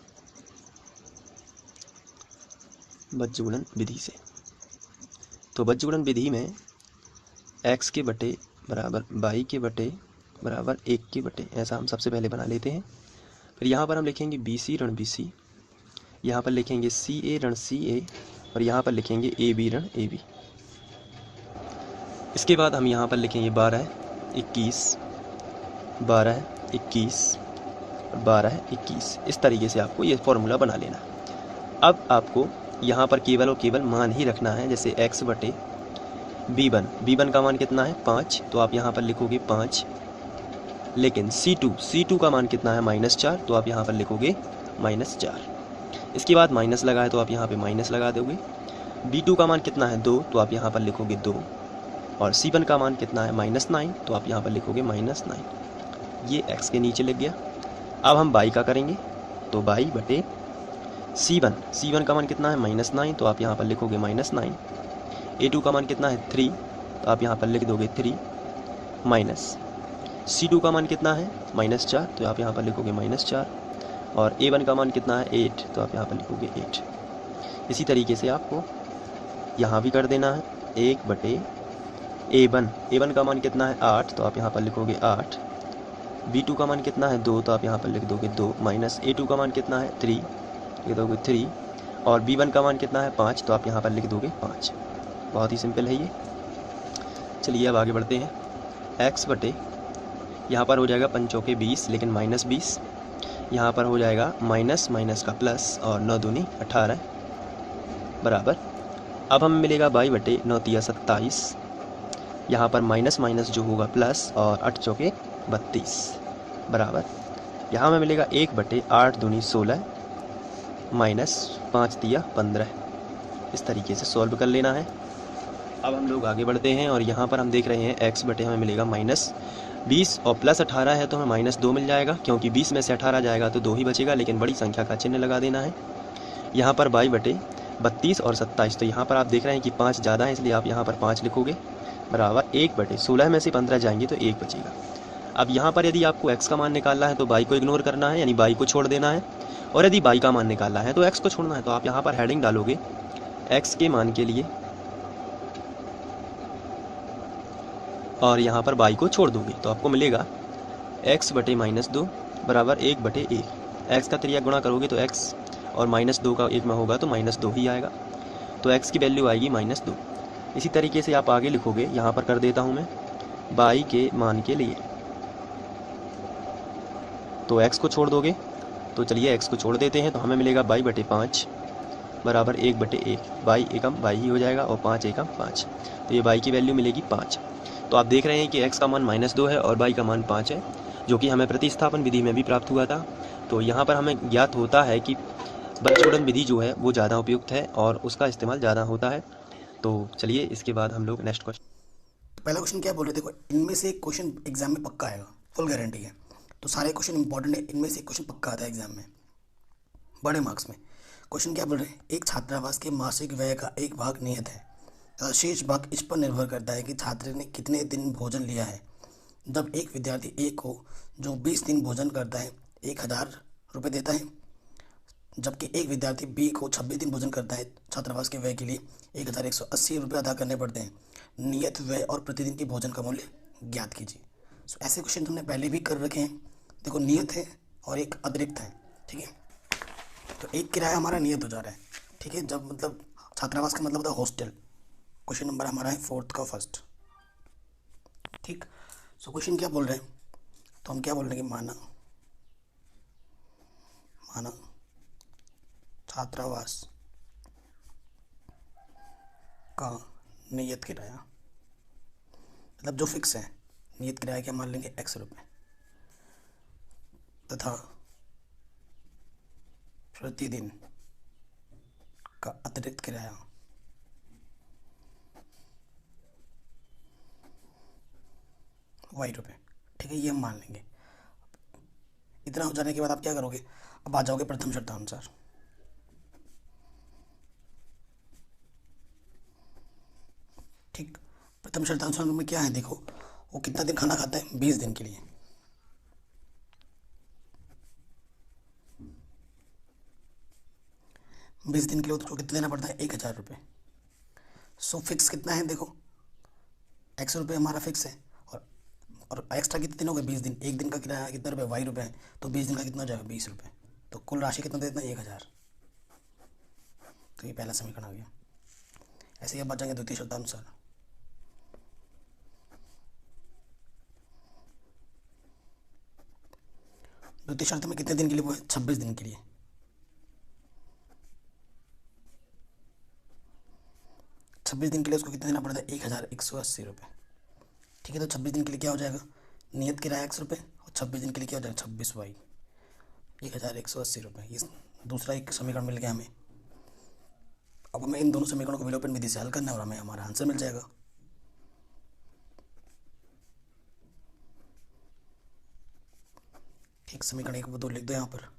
तो बज्रगुणन विधि में x के बटे बराबर y के बटे बराबर 1 के बटे, ऐसा हम सबसे पहले बना लेते हैं। फिर यहाँ पर हम लिखेंगे BC ऋण BC, यहाँ पर लिखेंगे CA ऋण CA और यहाँ पर लिखेंगे AB ऋण AB। इसके बाद हम यहाँ पर लिखेंगे 12 21 12 21 12 21। इस तरीके से आपको ये फॉर्मूला बना लेना है। अब आपको यहाँ पर केवल और केवल मान ही रखना है, जैसे x बटे b1 का मान कितना है 5, तो आप यहाँ पर लिखोगे 5। लेकिन c2 का मान कितना है -4, तो आप यहाँ पर लिखोगे -4। इसके बाद माइनस लगाए तो आप यहाँ पे माइनस लगा दोगे। b2 का मान कितना है 2, तो आप यहाँ पर लिखोगे 2 और c1 का मान कितना है -9, तो आप यहाँ पर लिखोगे -9। ये x के नीचे लग गया। अब हम y का करेंगे तो y बटे c1 का मान कितना है -9, तो आप यहाँ पर लिखोगे -9। a2 का मान कितना है 3, तो आप यहाँ पर लिख दोगे 3 माइनस c2 का मान कितना है -4, तो आप यहाँ पर लिखोगे -4 और a1 का मान कितना है 8, तो आप यहाँ पर लिखोगे 8। इसी तरीके से आपको यहाँ भी कर देना है 1 बटे a1 का मान कितना है 8, तो आप यहाँ पर लिखोगे 8। b2 का मान कितना है 2, तो आप यहाँ पर लिख दोगे 2 माइनस a2 का मान कितना है 3 लिख दोगे 3 और b1 का मान कितना है 5, तो आप यहाँ पर लिख दोगे 5। बहुत ही सिंपल है ये। चलिए अब आगे बढ़ते हैं। x बटे यहाँ पर हो जाएगा 5 चौके 20 लेकिन -20, यहाँ पर हो जाएगा माइनस माइनस का प्लस और 9 दूनी 18 बराबर। अब हमें मिलेगा y बटे 9 तिया 27, यहाँ पर माइनस माइनस जो होगा प्लस और 8 चौके 32 बराबर। यहाँ हमें मिलेगा 1 बटे 8 दूनी 16 माइनस 5 तिया 15। इस तरीके से सॉल्व कर लेना है। अब हम लोग आगे बढ़ते हैं और यहाँ पर हम देख रहे हैं x बटे हमें मिलेगा -20 और प्लस 18 है तो हमें -2 मिल जाएगा, क्योंकि 20 में से 18 जाएगा तो 2 ही बचेगा, लेकिन बड़ी संख्या का चिन्ह लगा देना है। यहाँ पर y बटे 32 और 27, तो यहाँ पर आप देख रहे हैं कि 5 ज़्यादा है, इसलिए आप यहाँ पर 5 लिखोगे बराबर 1 बटे 16 में से 15 जाएंगे तो 1 बचेगा। अब यहाँ पर यदि आपको x का मान निकालना है तो y को इग्नोर करना है, यानी y को छोड़ देना है, और यदि y का मान निकालना है तो x को छोड़ना है। तो आप यहाँ पर हेडिंग डालोगे x के मान के लिए और यहाँ पर y को छोड़ दोगे, तो आपको मिलेगा x बटे -2 बराबर 1 बटे 1। x का त्रिया गुणा करोगे तो x और -2 का 1 में होगा तो -2 ही आएगा, तो x की वैल्यू आएगी -2। इसी तरीके से आप आगे लिखोगे, यहाँ पर कर देता हूँ मैं y के मान के लिए, तो x को छोड़ दोगे, तो चलिए x को छोड़ देते हैं, तो हमें मिलेगा y बटे 5 बराबर 1 बटे 1। y एकम y ही हो जाएगा और 5 एकम 5, तो ये y की वैल्यू मिलेगी 5। तो आप देख रहे हैं कि x का मान -2 है और y का मान 5 है, जो कि हमें प्रतिस्थापन विधि में भी प्राप्त हुआ था। तो यहाँ पर हमें ज्ञात होता है कि बज्रगुणन विधि जो है वो ज़्यादा उपयुक्त है और उसका इस्तेमाल ज़्यादा होता है। तो चलिए इसके बाद हम लोग नेक्स्ट क्वेश्चन। तो पहला क्वेश्चन क्या बोल रहे थे, देखो इनमें से एक क्वेश्चन एग्जाम में पक्का आएगा, फुल गारंटी है। तो सारे क्वेश्चन इंपॉर्टेंट है, इनमें से एक क्वेश्चन पक्का आता है एग्जाम में बड़े मार्क्स में। क्वेश्चन क्या बोल रहे हैं, एक छात्रावास के मासिक व्यय का एक भाग नियत है, शेष भाग इस पर निर्भर करता है कि छात्र ने कितने दिन भोजन लिया है। जब एक विद्यार्थी ए को जो 20 दिन भोजन करता है 1000 रुपये देता है, जबकि एक विद्यार्थी बी को 26 दिन भोजन करता है, छात्रावास के व्यय के लिए 1180 रुपये अदा करने पड़ते हैं। नियत व्यय और प्रतिदिन के भोजन का मूल्य ज्ञात कीजिए। सो ऐसे क्वेश्चन हमने पहले भी कर रखे हैं। देखो नियत है और एक अतिरिक्त है, ठीक है। तो एक किराया हमारा नियत हो जा रहा है, ठीक है, जब मतलब छात्रावास का मतलब होता है हॉस्टल। क्वेश्चन नंबर हमारा है 4th का फर्स्ट, ठीक। सो क्वेश्चन क्या बोल रहे हैं, तो हम क्या बोल रहे हैं कि माना छात्रावास का नियत किराया, मतलब जो फिक्स है, नियत किराया क्या मान लेंगे x रुपये, तथा प्रतिदिन का अतिरिक्त किराया y रुपये, ठीक है, ये हम मान लेंगे। इतना हो जाने के बाद आप क्या करोगे, अब आ जाओगे प्रथम शर्तानुसार। ठीक, प्रथम शर्तानुसार में क्या है, देखो वो कितना दिन खाना खाता है, 20 दिन के लिए। बीस दिन के लिए उसको कितना देना पड़ता है, 1000 रुपये। सो फिक्स कितना है, देखो x रुपये हमारा फिक्स है, और एक्स्ट्रा कितने दिन हो गए, 20 दिन। एक दिन का किराया कितना रुपये, y रुपये है, तो 20 दिन का कितना हो जाएगा, 20 रुपये। तो कुल राशि कितना देना है, 1000। तो ये पहला समीकरण आ गया। ऐसे ही अब बचाएंगे द्वितीय शर्तानुसार। द्वितीय शर्त में कितने दिन के लिए वो है, 26 दिन के लिए। छब्बीस दिन के लिए उसको कितना देना पड़ता है, 1180 रुपये, ठीक है। तो 26 दिन के लिए क्या हो जाएगा, नियत किराया x रुपये, और 26 दिन के लिए क्या हो जाएगा, 26y 1180 रुपये। ये दूसरा एक समीकरण मिल गया हमें। अब हमें इन दोनों समीकरणों को विलोपन विधि से हल करना है और हमें हमारा आंसर मिल जाएगा। ठीक, समीकरण 1 व 2 लिख दो यहाँ पर।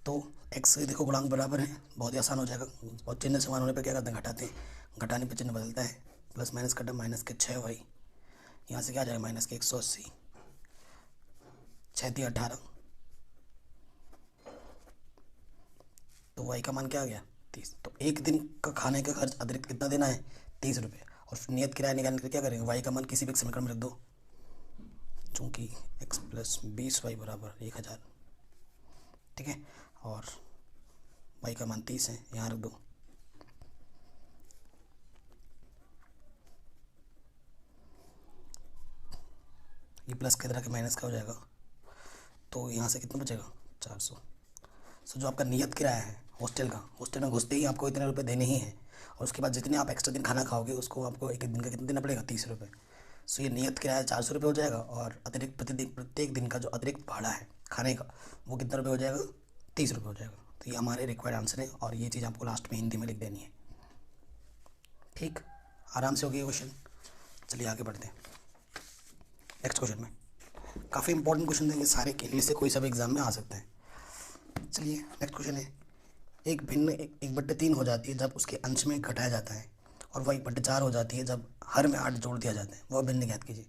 तो x देखो गुणांक बराबर है, बहुत ही आसान हो जाएगा। और चिन्ह समान होने पर क्या करते हैं, घटाते हैं, घटाने पर चिन्ह बदलता है, प्लस माइनस कटा माइनस के 6y, यहाँ से क्या आ जाएगा माइनस के 180, 6 × 18, तो y का मान क्या आ गया, 30। तो एक दिन का खाने का खर्च अतिरिक्त कितना देना है, 30 रुपये। और फिर नियत किराया निकालने के लिए क्या करेंगे, वाई का मान किसी भी एक समीकरण में रख दो। चूँकि x प्लस 20y बराबर 1000, ठीक है, और y का मान 30 है, यहाँ रख दो। ये प्लस की तरह के माइनस का हो जाएगा, तो यहाँ से कितना बचेगा 400। सो जो आपका नियत किराया है हॉस्टल का, हॉस्टल में घुसते ही आपको इतने रुपए देने ही हैं, और उसके बाद जितने आप एक्स्ट्रा दिन खाना खाओगे उसको आपको एक दिन का कितना देना पड़ेगा, 30 रुपये। सो ये नियत किराया 400 रुपये हो जाएगा, और अतिरिक्त प्रतिदिन प्रत्येक दिन का जो अतिरिक्त भाड़ा है खाने का वो कितना रुपये हो जाएगा, 30 रुपये हो जाएगा। तो ये हमारे रिक्वायर्ड आंसर है, और ये चीज़ आपको लास्ट में हिंदी में लिख देनी है। ठीक, आराम से हो गया क्वेश्चन। चलिए आगे बढ़ते हैं नेक्स्ट क्वेश्चन में। काफ़ी इंपॉर्टेंट क्वेश्चन देंगे सारे, के इनमें से कोई सब एग्जाम में आ सकते हैं। चलिए नेक्स्ट क्वेश्चन है, एक भिन्न 1/3 हो जाती है जब उसके अंश में घटाया जाता है, और वह 1/4 हो जाती है जब हर में 8 जोड़ दिया जाता है, वह भिन्न ज्ञात कीजिए।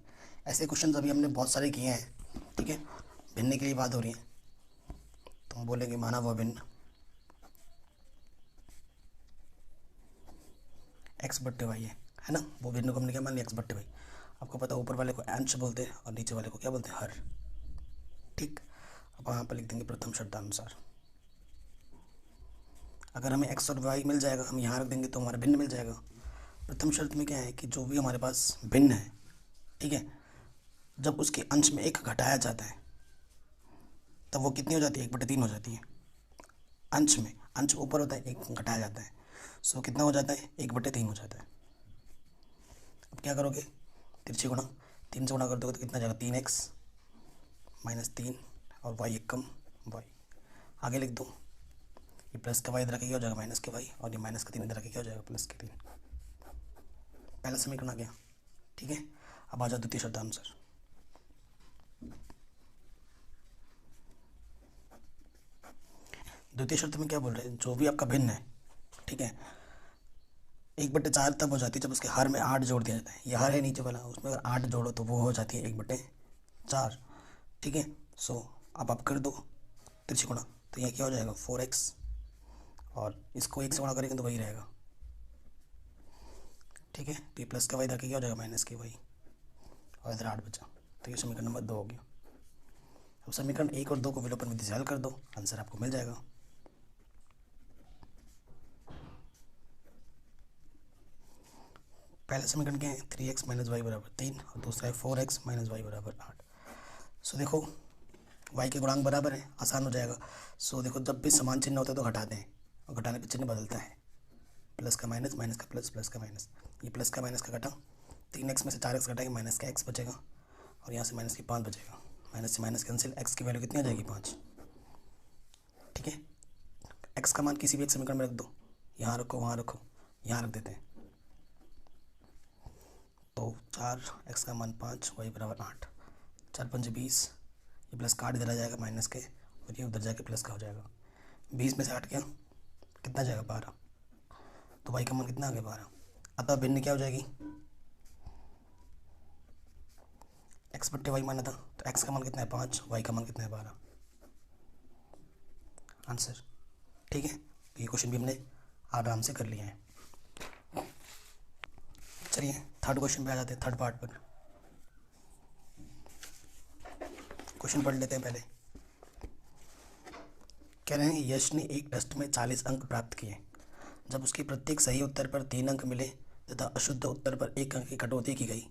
ऐसे क्वेश्चन अभी हमने बहुत सारे किए हैं, ठीक है। भिन्न के लिए बात हो रही है तो हम बोलेंगे माना वह भिन्न x/y है ना। वो भिन्न को हमने क्या मान लिया, x/y। आपको पता है ऊपर वाले को अंश बोलते हैं और नीचे वाले को क्या बोलते हैं, हर। ठीक, अब यहाँ पर लिख देंगे प्रथम शर्तानुसार। अगर हमें x और y मिल जाएगा, हम यहाँ रख देंगे तो हमारा भिन्न मिल जाएगा। प्रथम शर्त में क्या है कि जो भी हमारे पास भिन्न है, ठीक है, जब उसके अंश में 1 घटाया जाता है तब वो कितनी हो जाती है, 1/3 हो जाती है। अंश में, अंश ऊपर होता है, 1 घटाया जाता है, सो कितना हो जाता है, 1/3 हो जाता है। अब क्या करोगे, तिरछी गुणा, 3 से गुणा कर दोगे तो कितना जाएगा, 3x - 3 और y एक कम y। आगे लिख दो, ये प्लस का y इधर आके क्या हो जाएगा, माइनस के y, और ये माइनस का 3 इधर आके क्या हो जाएगा, प्लस के 3। पहला समीकरण आ गया, ठीक है। अब आ जाओ द्वितीय शर्तानुसार। द्वितीय शर्त में क्या बोल रहे हैं, जो भी आपका भिन्न है, ठीक है, 1/4 तब हो जाती है जब उसके हर में 8 जोड़ दिया जाता है। यह हर है नीचे वाला, उसमें अगर 8 जोड़ो तो वो हो जाती है 1/4, ठीक है। सो अब आप कर दो तिरछी गुणा, तो यह क्या हो जाएगा, 4x, और इसको 1 से गुणा करेंगे तो वही रहेगा, ठीक है। तो ये प्लस का y इधर क्या हो जाएगा, माइनस के y, और इधर 8 बचा, तो ये समीकरण नंबर 2 हो गया। अब समीकरण 1 और 2 को विलोपन विधि से हल कर दो, आंसर आपको मिल जाएगा। पहला समीकरण क्या है, 3x - y बराबर 3, और दूसरा है 4x - y बराबर 8। सो देखो y के गुणांक बराबर है, आसान हो जाएगा। सो देखो जब भी समान चिन्ह होता है तो घटाते हैं, और घटाने पे चिन्ह बदलता है, प्लस का माइनस, माइनस का प्लस, प्लस का माइनस। ये प्लस का माइनस का घटा, 3x में से 4x घटाएंगे, माइनस का x बचेगा, और यहाँ से माइनस की 5 बचेगा। माइनस से माइनस कैंसिल, x की वैल्यू कितनी आ जाएगी, 5, ठीक है। x का मान किसी भी एक समीकरण में रख दो, यहाँ रखो, वहाँ रखो, यहाँ रख देते हैं, तो 4x का मान 5, y बराबर 8, 4 5 20, ये प्लस का 8 इधर आ जाएगा माइनस के, और ये उधर जाके प्लस का हो जाएगा। 20 में से 8 गया कितना जाएगा, 12, तो y का मान कितना आ गया, 12। अतः भिन्न क्या हो जाएगी, x/y माना था, तो x का मान कितना है, 5, y का मान कितना है, 12, आंसर, ठीक है। ये क्वेश्चन भी हमने आराम से कर लिया है। चलिए थर्ड क्वेश्चन पे आ जाते हैं, थर्ड पार्ट पर। क्वेश्चन पढ़ लेते हैं पहले। कह रहे हैं यश ने एक टेस्ट में 40 अंक प्राप्त किए। जब उसके प्रत्येक सही उत्तर पर 3 अंक मिले तथा अशुद्ध उत्तर पर 1 अंक की कटौती की गई।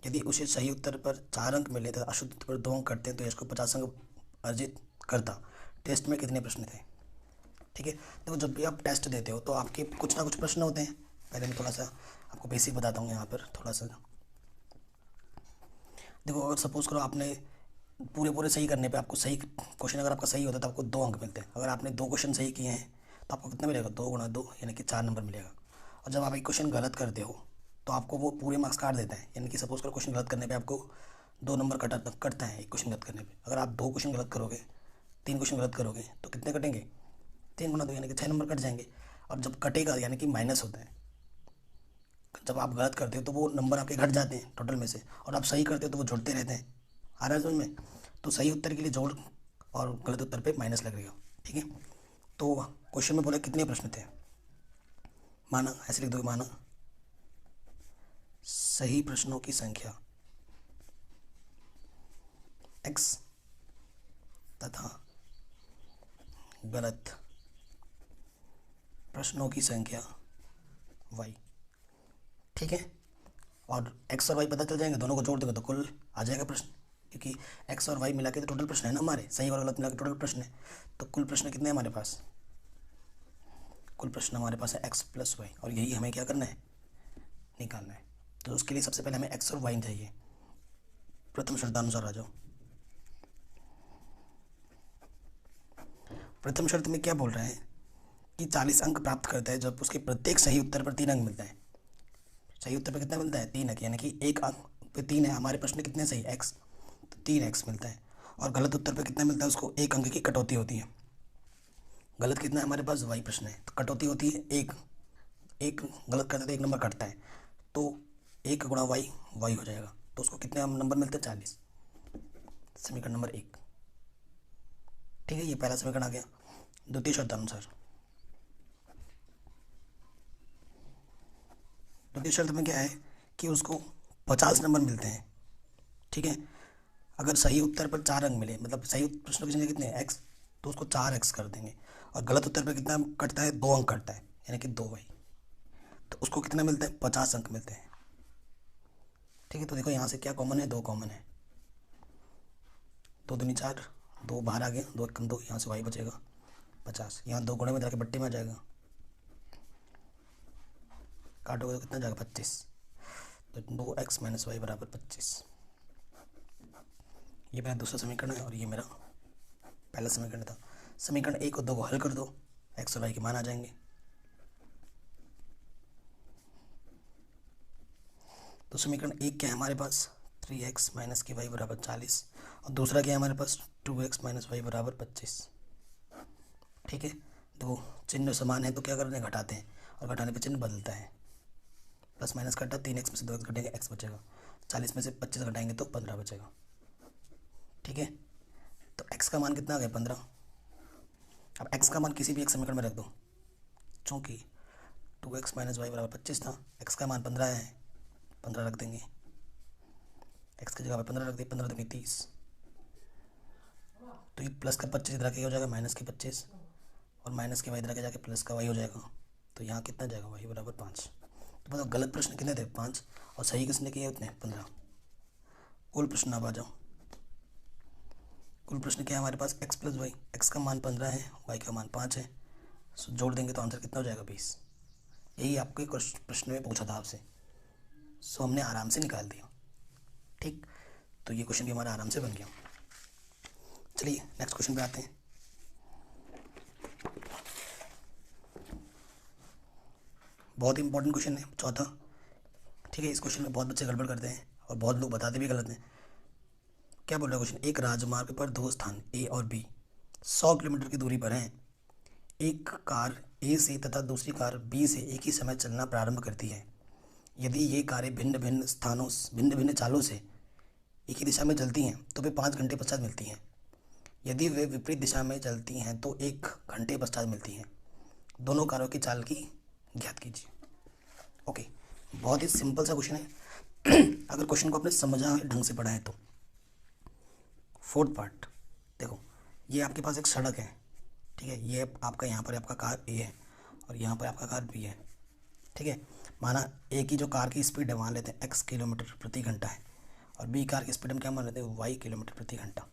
यदि उसे सही उत्तर पर 4 अंक मिले तथा अशुद्ध उत्तर पर 2 अंक करते हैं तो यश को 50 अंक अर्जित करता। टेस्ट में कितने प्रश्न थे, ठीक है। देखो जब भी आप टेस्ट देते हो तो आपके कुछ ना कुछ प्रश्न होते हैं। पहले मैं थोड़ा सा आपको बेसिक बताता हूँ यहाँ पर थोड़ा सा। देखो अगर सपोज़ करो आपने पूरे सही करने पे आपको सही क्वेश्चन अगर आपका सही होता है तो आपको 2 अंक मिलते हैं। अगर आपने 2 क्वेश्चन सही किए हैं तो आपको कितना मिलेगा, 2 × 2 यानी कि 4 नंबर मिलेगा। और जब आप एक क्वेश्चन गलत करते हो तो आपको वो पूरे मार्क्स काट देता है। यानी कि सपोज़ करो क्वेश्चन गलत करने पे आपको 2 नंबर कटता है एक क्वेश्चन गलत करने पे। अगर आप 2 क्वेश्चन गलत करोगे, 3 क्वेश्चन गलत करोगे तो कितने कटेंगे, 3 × 2 यानी कि 6 नंबर कट जाएंगे। और जब कटेगा यानी कि माइनस होता है, जब आप गलत करते हो तो वो नंबर आपके घट जाते हैं टोटल में से, और आप सही करते हो तो वो जुड़ते रहते हैं। आ रहा है समझ में। तो सही उत्तर के लिए जोड़ और गलत उत्तर पे माइनस लगेगा, ठीक है। तो क्वेश्चन में बोला कितने प्रश्न थे, माना ऐसे लिख दो, माना सही प्रश्नों की संख्या x तथा गलत प्रश्नों की संख्या y। ठीक है, और x और y पता चल जाएंगे, दोनों को जोड़ देंगे तो कुल आ जाएगा प्रश्न, क्योंकि x और y मिला के तो टोटल प्रश्न है ना हमारे, सही और गलत मिला के टोटल प्रश्न है। तो कुल प्रश्न कितने हैं हमारे पास? कुल प्रश्न हमारे पास है x प्लस वाई, और यही हमें क्या करना है? निकालना है। तो उसके लिए सबसे पहले हमें x और y चाहिए। प्रथम शर्तानुसार आ जाओ। प्रथम शर्त में क्या बोल रहे हैं कि 40 अंक प्राप्त करता है जब उसके प्रत्येक सही उत्तर पर 3 अंक मिलता है। सही उत्तर पर कितना मिलता है? 3 अंक, यानी कि एक अंक पे 3 है। हमारे प्रश्न कितने सही? x, तो 3x मिलता है। और गलत उत्तर पर कितना मिलता है? उसको 1 अंक की कटौती होती है। गलत कितना है हमारे पास? y प्रश्न है, तो कटौती होती है 1। एक गलत करता है तो 1 नंबर कटता है, तो 1 गुणा y हो जाएगा। तो उसको कितने नंबर मिलते हैं? 40। समीकरण नंबर 1। ठीक है, ये पहला समीकरण आ गया। द्वितीय शर्तानुसार, द्वितीय शर्त में क्या है कि उसको 50 नंबर मिलते हैं। ठीक है, अगर सही उत्तर पर 4 अंक मिले, मतलब सही प्रश्न की संख्या कितने हैं? x, तो उसको 4x कर देंगे। और गलत उत्तर पर कितना कटता है? 2 अंक कटता है, यानी कि 2y। तो उसको कितना मिलता है? 50 अंक मिलते हैं। ठीक है, तो देखो यहाँ से क्या कॉमन है? 2 कॉमन है। 2 दूनी 4, 2 बाहर आ गया, 2 एक कम 2, यहाँ से y बचेगा 50। यहाँ 2 गुणे में जाके बट्टे में आ जाएगा, काटोगे तो कितना जाएगा? 25। तो 2x माइनस वाई बराबर 25। ये मेरा दूसरा समीकरण है और ये मेरा पहला समीकरण था। समीकरण 1 और 2 को हल कर दो, x और y के मान आ जाएंगे। तो समीकरण 1 क्या है हमारे पास? 3x माइनस की वाई बराबर 40, और दूसरा क्या है हमारे पास? 2x माइनस वाई बराबर 25। ठीक है, देखो चिन्ह समान है तो क्या करते हैं? घटाते हैं, और घटाने पे चिन्ह बदलता है। प्लस माइनस कटा, 3x में से 2x घटेंगे, x बचेगा। 40 में से 25 घटाएंगे तो 15 बचेगा। ठीक है, तो x का मान कितना आ गया? 15। अब x का मान किसी भी एक समीकरण में रख दो, चूँकि 2x माइनस वाई बराबर 25 था, x का मान 15 है, 15 रख देंगे। x की जगह पर 15 रख दिए, 15 देंगे 30। तो ये प्लस का 25 इधर के हो जाएगा माइनस के 25, और माइनस के वाई इधर के जाके प्लस का वाई हो जाएगा। तो यहाँ कितना जाएगा? वाई बराबर 5। तो मतलब गलत प्रश्न कितने थे? 5, और सही किसने किए? उतने 15। कुल प्रश्न अब आ जाओ। कुल प्रश्न क्या है हमारे पास? x प्लस वाई, एक्स का मान 15 है, y का मान 5 है। सो जोड़ देंगे तो आंसर कितना हो जाएगा? 20। यही आपके प्रश्न में पूछा था आपसे, सो हमने आराम से निकाल दिया। ठीक, तो ये क्वेश्चन भी हमारा आराम से बन गया। चलिए नेक्स्ट क्वेश्चन पे आते हैं। बहुत इंपॉर्टेंट क्वेश्चन है, चौथा। ठीक है, इस क्वेश्चन में बहुत बच्चे गड़बड़ करते हैं और बहुत लोग बताते भी गलत हैं। क्या बोल रहा है क्वेश्चन? एक राजमार्ग पर 2 स्थान ए और बी 100 किलोमीटर की दूरी पर हैं। एक कार ए से तथा दूसरी कार बी से एक ही समय चलना प्रारंभ करती है। यदि ये कारें भिन्न भिन्न चालों से एक ही दिशा में चलती हैं तो वे 5 घंटे पश्चात मिलती हैं। यदि वे विपरीत दिशा में चलती हैं तो 1 घंटे पश्चात मिलती हैं। दोनों कारों की चाल की ज्ञात कीजिए। ओके, बहुत ही सिंपल सा क्वेश्चन है। अगर क्वेश्चन को आपने समझा ढंग से पढ़ा है तो। फोर्थ पार्ट देखो, ये आपके पास एक सड़क है। ठीक है, ये आपका यहाँ पर आपका कार ए है और यहाँ पर आपका कार बी है। ठीक है, माना ए की जो कार की स्पीड है मान लेते हैं x किलोमीटर प्रति घंटा है, और बी कार की स्पीड हम क्या मान लेते हैं? y किलोमीटर प्रति घंटा।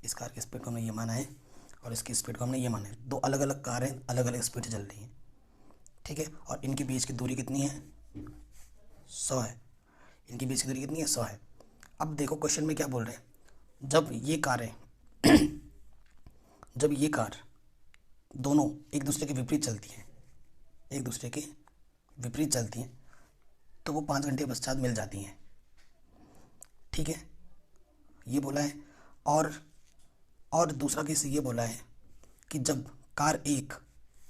इस कार की स्पीड को हमने ये माना है और इसकी स्पीड को हमने ये माना है। 2 अलग अलग कारें अलग अलग स्पीड से चल रही हैं। ठीक है, और इनके बीच की दूरी कितनी है? 100 है। इनके बीच की दूरी कितनी है? 100 है। अब देखो क्वेश्चन में क्या बोल रहे हैं, जब ये कार दोनों एक दूसरे के विपरीत चलती हैं, तो वो 5 घंटे पश्चात मिल जाती हैं। ठीक है, ये बोला है। और दूसरा केस ये बोला है कि जब कार 1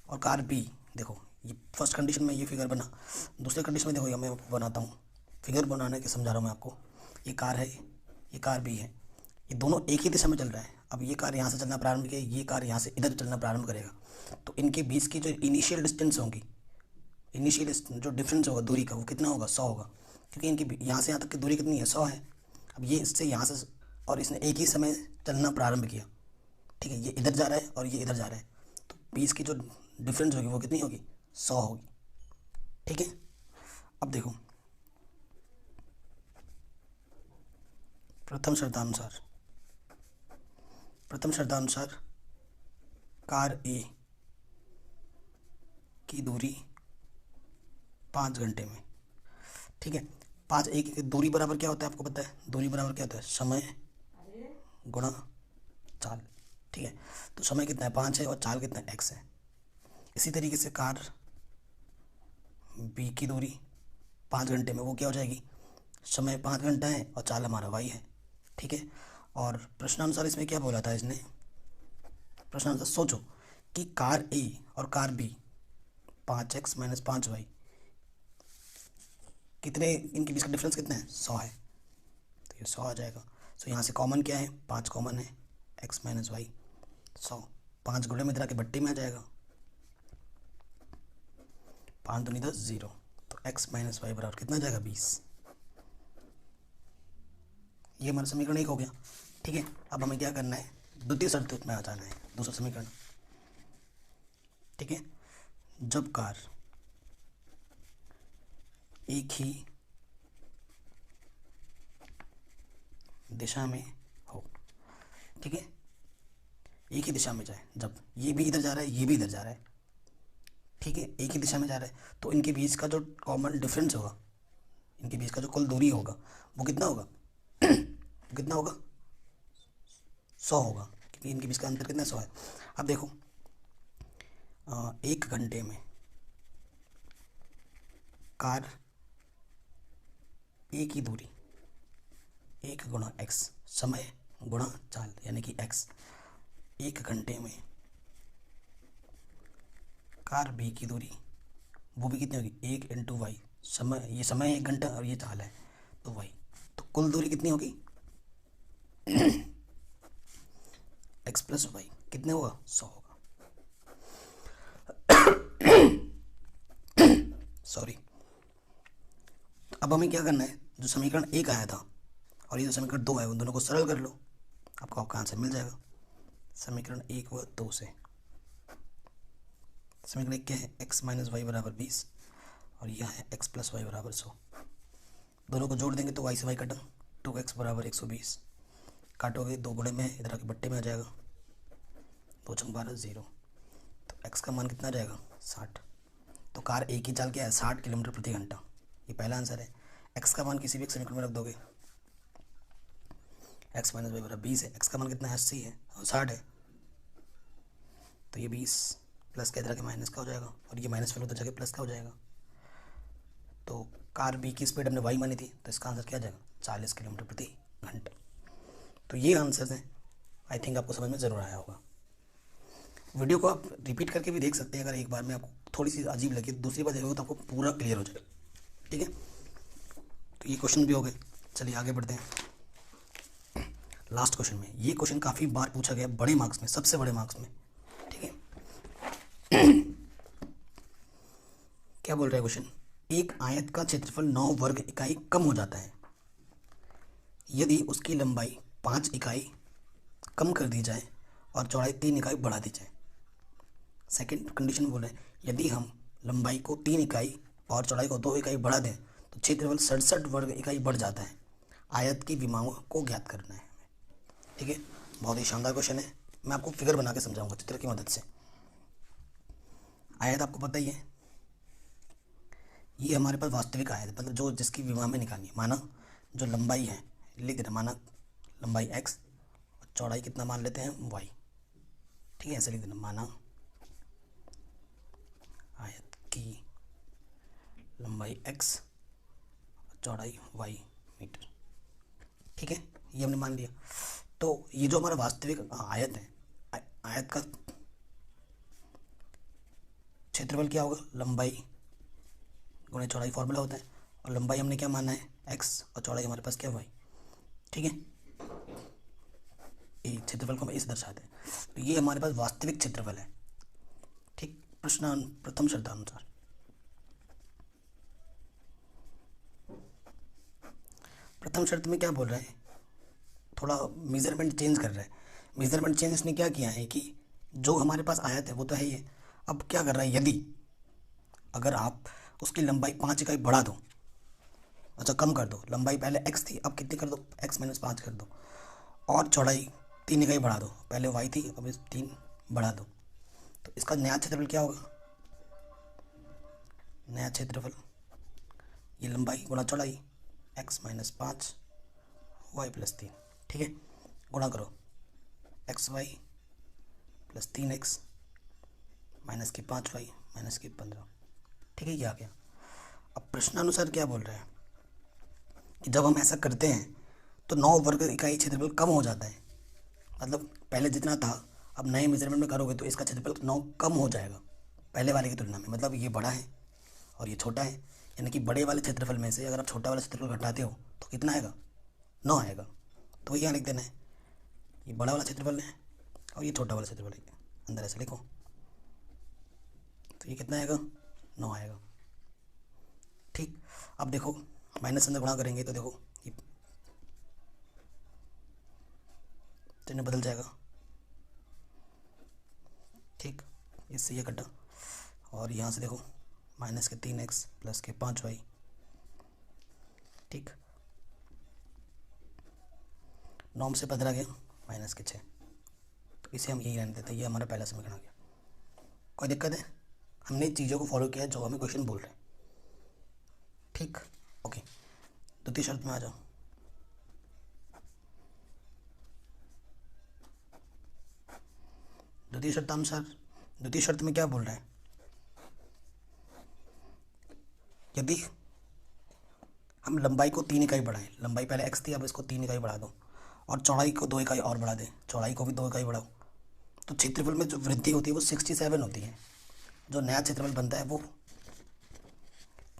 और कार बी, देखो ये फर्स्ट कंडीशन में ये फिगर बना, दूसरे कंडीशन में देखो ये मैं बनाता हूँ, फिगर बनाने के समझा रहा हूँ मैं आपको। ये कार है, ये कार बी है, ये दोनों एक ही दिशा में चल रहा है। अब ये कार यहाँ से चलना प्रारंभ किया, ये कार यहाँ से इधर चलना प्रारंभ करेगा, तो इनके बीच की जो इनिशियल डिस्टेंस होगी, इनिशियल जो डिफरेंस होगा दूरी का, वो कितना होगा? 100 होगा। क्योंकि इनकी यहाँ से यहाँ तक की दूरी कितनी है, 100 है। अब ये इससे यहाँ से, और इसने एक ही समय चलना प्रारंभ किया, ठीक है, ये इधर जा रहा है और ये इधर जा रहा है, तो बीच की जो डिफरेंस होगी वो कितनी होगी, 100 होगी, ठीक है। अब देखो, प्रथम शर्तानुसार कार ए की दूरी 5 घंटे में, ठीक है। 5 एक की दूरी बराबर क्या होता है, आपको पता है दूरी बराबर क्या होता है, समय गुणा चाल, ठीक है। तो समय कितना है, 5 है, और चाल कितना है, x है। इसी तरीके से कार बी की दूरी 5 घंटे में, वो क्या हो जाएगी, समय 5 घंटा है और चाल हमारा y है, ठीक है। और प्रश्नानुसार इसमें क्या बोला था इसने, प्रश्नानुसार सोचो कि कार ए और कार बी 5x - 5y, कितने, इनके बीच का डिफरेंस कितना है, 100 है, तो ये 100 आ जाएगा। सो यहाँ से कॉमन क्या है, 5 कॉमन है, x - y 100, 5 गुणे में इधर आके भट्टी में आ जाएगा, 5 दूनी 10 0, तो x - y बराबर कितना जाएगा, 20। ये हमारा समीकरण 1 हो गया, ठीक है। अब हमें क्या करना है, द्वितीय शर्त में आ जाना है, दूसरा समीकरण, ठीक है। जब कार एक ही दिशा में हो, ठीक है, एक ही दिशा में जाए, जब ये भी इधर जा रहा है, ये भी इधर जा रहा है, ठीक है, एक ही दिशा में जा रहा है, तो इनके बीच का जो कॉमन डिफरेंस होगा, इनके बीच का जो कुल दूरी होगा वो कितना होगा कितना होगा, 100 होगा, क्योंकि इनके बीच का अंतर कितना, 100 है। अब देखो, 1 घंटे में कार ए की दूरी 1 गुणा x, समय गुणा चाल यानी कि x, 1 घंटे में कार बी की दूरी वो भी कितनी होगी, 1 × y, समय, ये समय 1 घंटा और ये चाल है, तो y, तो कुल दूरी कितनी होगी x + y कितने होगा, 100 होगा, सॉरी। अब हमें क्या करना है, जो समीकरण 1 आया था और ये जो समीकरण 2 है, उन दोनों को सरल कर लो, आपको आपका आंसर मिल जाएगा। समीकरण 1 व 2 से समीकरण 1 क्या है, x - y बराबर 20, और यह है x + y बराबर 100। दोनों को जोड़ देंगे तो y से y कटा, 2x बराबर 120, काटोगे 2 गुणे में इधर आके बट्टे में आ जाएगा, 2 × 12 0, तो x का मान कितना आ जाएगा, 60। तो कार एक ही चाल क्या है, 60 किलोमीटर प्रति घंटा, ये पहला आंसर है। x का मान किसी भी एक समीकरण में रख दोगे, x - y बराबर 20 है, x का मान कितना है, 80 है और 60 है, तो ये 20 प्लस का इधर आके माइनस का हो जाएगा, और ये माइनस वाला उधर जाके प्लस का हो जाएगा। तो कार बी की स्पीड हमने y मानी थी, तो इसका आंसर क्या आ जाएगा, 40 किलोमीटर प्रति घंटा। तो ये आंसर है, आई थिंक आपको समझ में ज़रूर आया होगा। वीडियो को आप रिपीट करके भी देख सकते हैं, अगर एक बार में आपको थोड़ी सी अजीब लगी, दूसरी बार देखोगे तो आपको पूरा क्लियर हो जाएगा, ठीक है। तो ये क्वेश्चन भी हो गए, चलिए आगे बढ़ते हैं लास्ट क्वेश्चन में। ये क्वेश्चन काफ़ी बार पूछा गया, बड़े मार्क्स में, सबसे बड़े मार्क्स में, ठीक है। क्या बोल रहा है क्वेश्चन, एक आयत का क्षेत्रफल 9 वर्ग इकाई कम हो जाता है यदि उसकी लंबाई 5 इकाई कम कर दी जाए और चौड़ाई 3 इकाई बढ़ा दी जाए। सेकंड कंडीशन बोल रहे हैं, यदि हम लंबाई को 3 इकाई और चौड़ाई को 2 इकाई बढ़ा दें तो क्षेत्रफल 67 वर्ग इकाई बढ़ जाता है। आयत की विमाओं को ज्ञात करना है हमें, ठीक है। बहुत ही शानदार क्वेश्चन है, मैं आपको फिगर बना के समझाऊंगा चित्र की मदद से। आयत आपको पता ही है, ये हमारे पास वास्तविक आयत, मतलब जो जिसकी विमा में निकालनी है। माना जो लंबाई है, लिख देना, माना लंबाई x और चौड़ाई कितना मान लेते हैं, y, ठीक है, ऐसे लिख देना, माना आयत की लंबाई x और चौड़ाई y मीटर, ठीक है, ये हमने मान लिया। तो ये जो हमारा वास्तविक आयत है, आयत का क्षेत्रफल क्या होगा, लंबाई गुणे चौड़ाई फॉर्मूला होता है, और लंबाई हमने क्या माना है, x, और चौड़ाई हमारे पास क्या, y, ठीक है। ये क्षेत्रफल को हम इस दर्शाते हैं, तो ये हमारे पास वास्तविक क्षेत्रफल है, ठीक। प्रथम शर्तानुसार प्रथम शर्त में क्या बोल रहा है, थोड़ा मेजरमेंट चेंज कर रहा है। मेजरमेंट चेंज इसने क्या किया है कि जो हमारे पास आयत है वो तो है ही है। अब क्या कर रहा है, यदि अगर आप उसकी लंबाई 5 इकाई बढ़ा दो, अच्छा कम कर दो, लंबाई पहले x थी, अब कितनी कर दो, x-5 कर दो, और चौड़ाई 3 इकाई बढ़ा दो, पहले y थी अब इस 3 बढ़ा दो, तो इसका नया क्षेत्रफल क्या होगा, नया क्षेत्रफल ये लंबाई गुणा चौड़ाई x-5 y+3, ठीक है, गुणा करो xy प्लस 3x माइनस की 5y माइनस की 15, ठीक है, ये आ गया। अब प्रश्नानुसार क्या बोल रहा है कि जब हम ऐसा करते हैं तो 9 वर्ग इकाई क्षेत्रफल कम हो जाता है, मतलब पहले जितना था अब नए मेजरमेंट में करोगे तो इसका क्षेत्रफल 9 कम हो जाएगा पहले वाले की तुलना में, मतलब ये बड़ा है और ये छोटा है, यानी कि बड़े वाले क्षेत्रफल में से अगर आप छोटा वाला क्षेत्रफल घटाते हो तो कितना आएगा, 9 आएगा। तो यहाँ लिख देना है, ये बड़ा वाला क्षेत्रफल है और ये छोटा वाला क्षेत्रफल है, अंदर ऐसे लिखो, तो ये कितना आएगा, 9 आएगा, ठीक। अब देखो माइनस अंदर गुणा करेंगे तो देखो ये चिन्ह बदल जाएगा, ठीक, इससे ये कटा, और यहाँ से देखो माइनस के 3x प्लस के 5y, ठीक, 9 से 15 गया माइनस के 6, तो इसे हम यही रहने देते हैं, ये हमारा पहला समीकरण आ गया। कोई दिक्कत है, हमने चीज़ों को फॉलो किया जो हमें क्वेश्चन बोल रहे हैं, ठीक, ओके। द्वितीय शर्त में आ जाओ। द्वितीय शर्तानुसार द्वितीय शर्त में क्या बोल रहा है, यदि हम लंबाई को 3 इकाई बढ़ाएं, लंबाई पहले x थी अब इसको 3 इकाई बढ़ा दो, और चौड़ाई को 2 इकाई और बढ़ा दें, चौड़ाई को भी 2 इकाई बढ़ाओ, तो क्षेत्रफल में जो वृद्धि होती है वो 67 होती है। जो नया क्षेत्रफल बनता है वो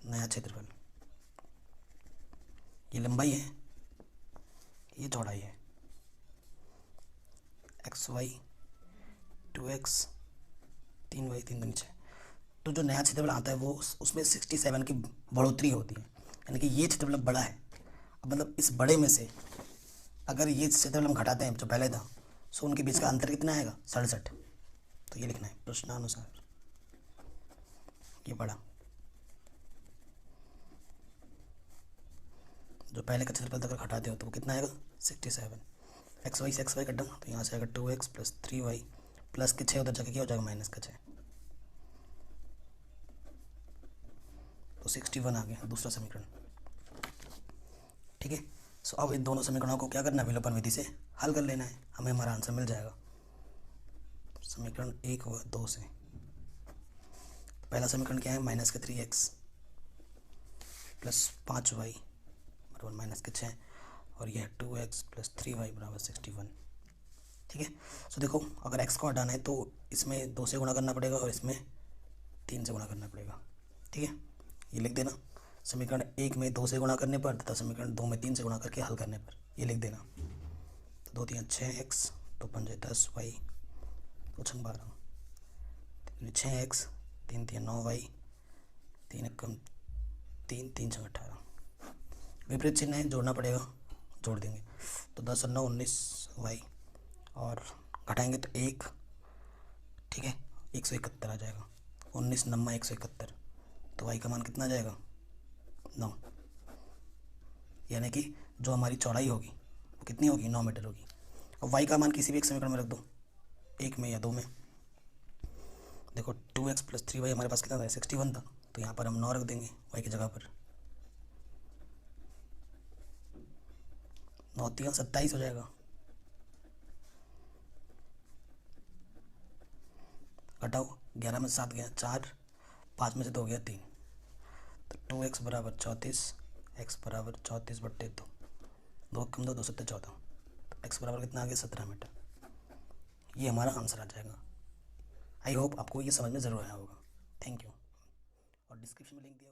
नया क्षेत्रफल, ये लंबाई है ये चौड़ाई है, xy 2x 3y 3 दूनी 6, तो जो नया क्षेत्रफल आता है वो उसमें 67 की बढ़ोतरी होती है, यानी कि ये क्षेत्रफल बड़ा है। अब मतलब इस बड़े में से अगर ये क्षेत्रफल हम घटाते हैं जो पहले था, सो उनके बीच का अंतर कितना आएगा, 67, तो ये लिखना है प्रश्नानुसार ये बड़ा, जो पहले का क्षेत्रफल अगर घटाते हो तो वो कितना आएगा 67, xy से xy कटा तो यहाँ से आएगा 2x प्लस 3y प्लस के 6 उधर जाके क्या हो जाएगा माइनस का 6, तो 61 आ गया दूसरा समीकरण, ठीक है। सो अब इन दोनों समीकरणों को क्या करना है, विलोपन विधि से हल कर लेना है, हमें हमारा आंसर मिल जाएगा समीकरण 1 व 2 से। पहला समीकरण क्या है, माइनस के 3x प्लस 5y बराबर माइनस के 6, और यह 2x प्लस 3y बराबर 61, ठीक है। सो देखो अगर x को हटाना है तो इसमें 2 से गुणा करना पड़ेगा और इसमें 3 से गुणा करना पड़ेगा, ठीक है, ये लिख देना। समीकरण 1 में 2 से गुणा करने पर तथा समीकरण 2 में 3 से गुणा करके हल करने पर ये लिख देना, तो 2 3 6x 2 5 10y 2 6 12 6x 3 3 9y 3 1 3 3 6 18, विपरीत चिन्ह है जोड़ना पड़ेगा, जोड़ देंगे तो 10 और 9 19y, और घटाएंगे तो 1, ठीक है, 171 आ जाएगा, 19 9 171, तो y का मान कितना आ जाएगा 9, यानी कि जो हमारी चौड़ाई होगी वो कितनी होगी 9 मीटर होगी। अब y का मान किसी भी एक समीकरण में रख दो, 1 में या 2 में, देखो 2x प्लस 3y हमारे पास कितना था 61 था, तो यहाँ पर हम 9 रख देंगे y की जगह पर, 9 3 27 हो जाएगा, घटाओ 11 में 7 गया 4, 5 में से 2 गया 3, तो 2x बराबर 34, x बराबर 34/2, 2 कम 2 2 7 14, तो x बराबर कितना आ गया 17 मीटर, ये हमारा आंसर आ जाएगा। आई होप आपको ये समझ में ज़रूर आया होगा, थैंक यू, और डिस्क्रिप्शन में लिंक दिया।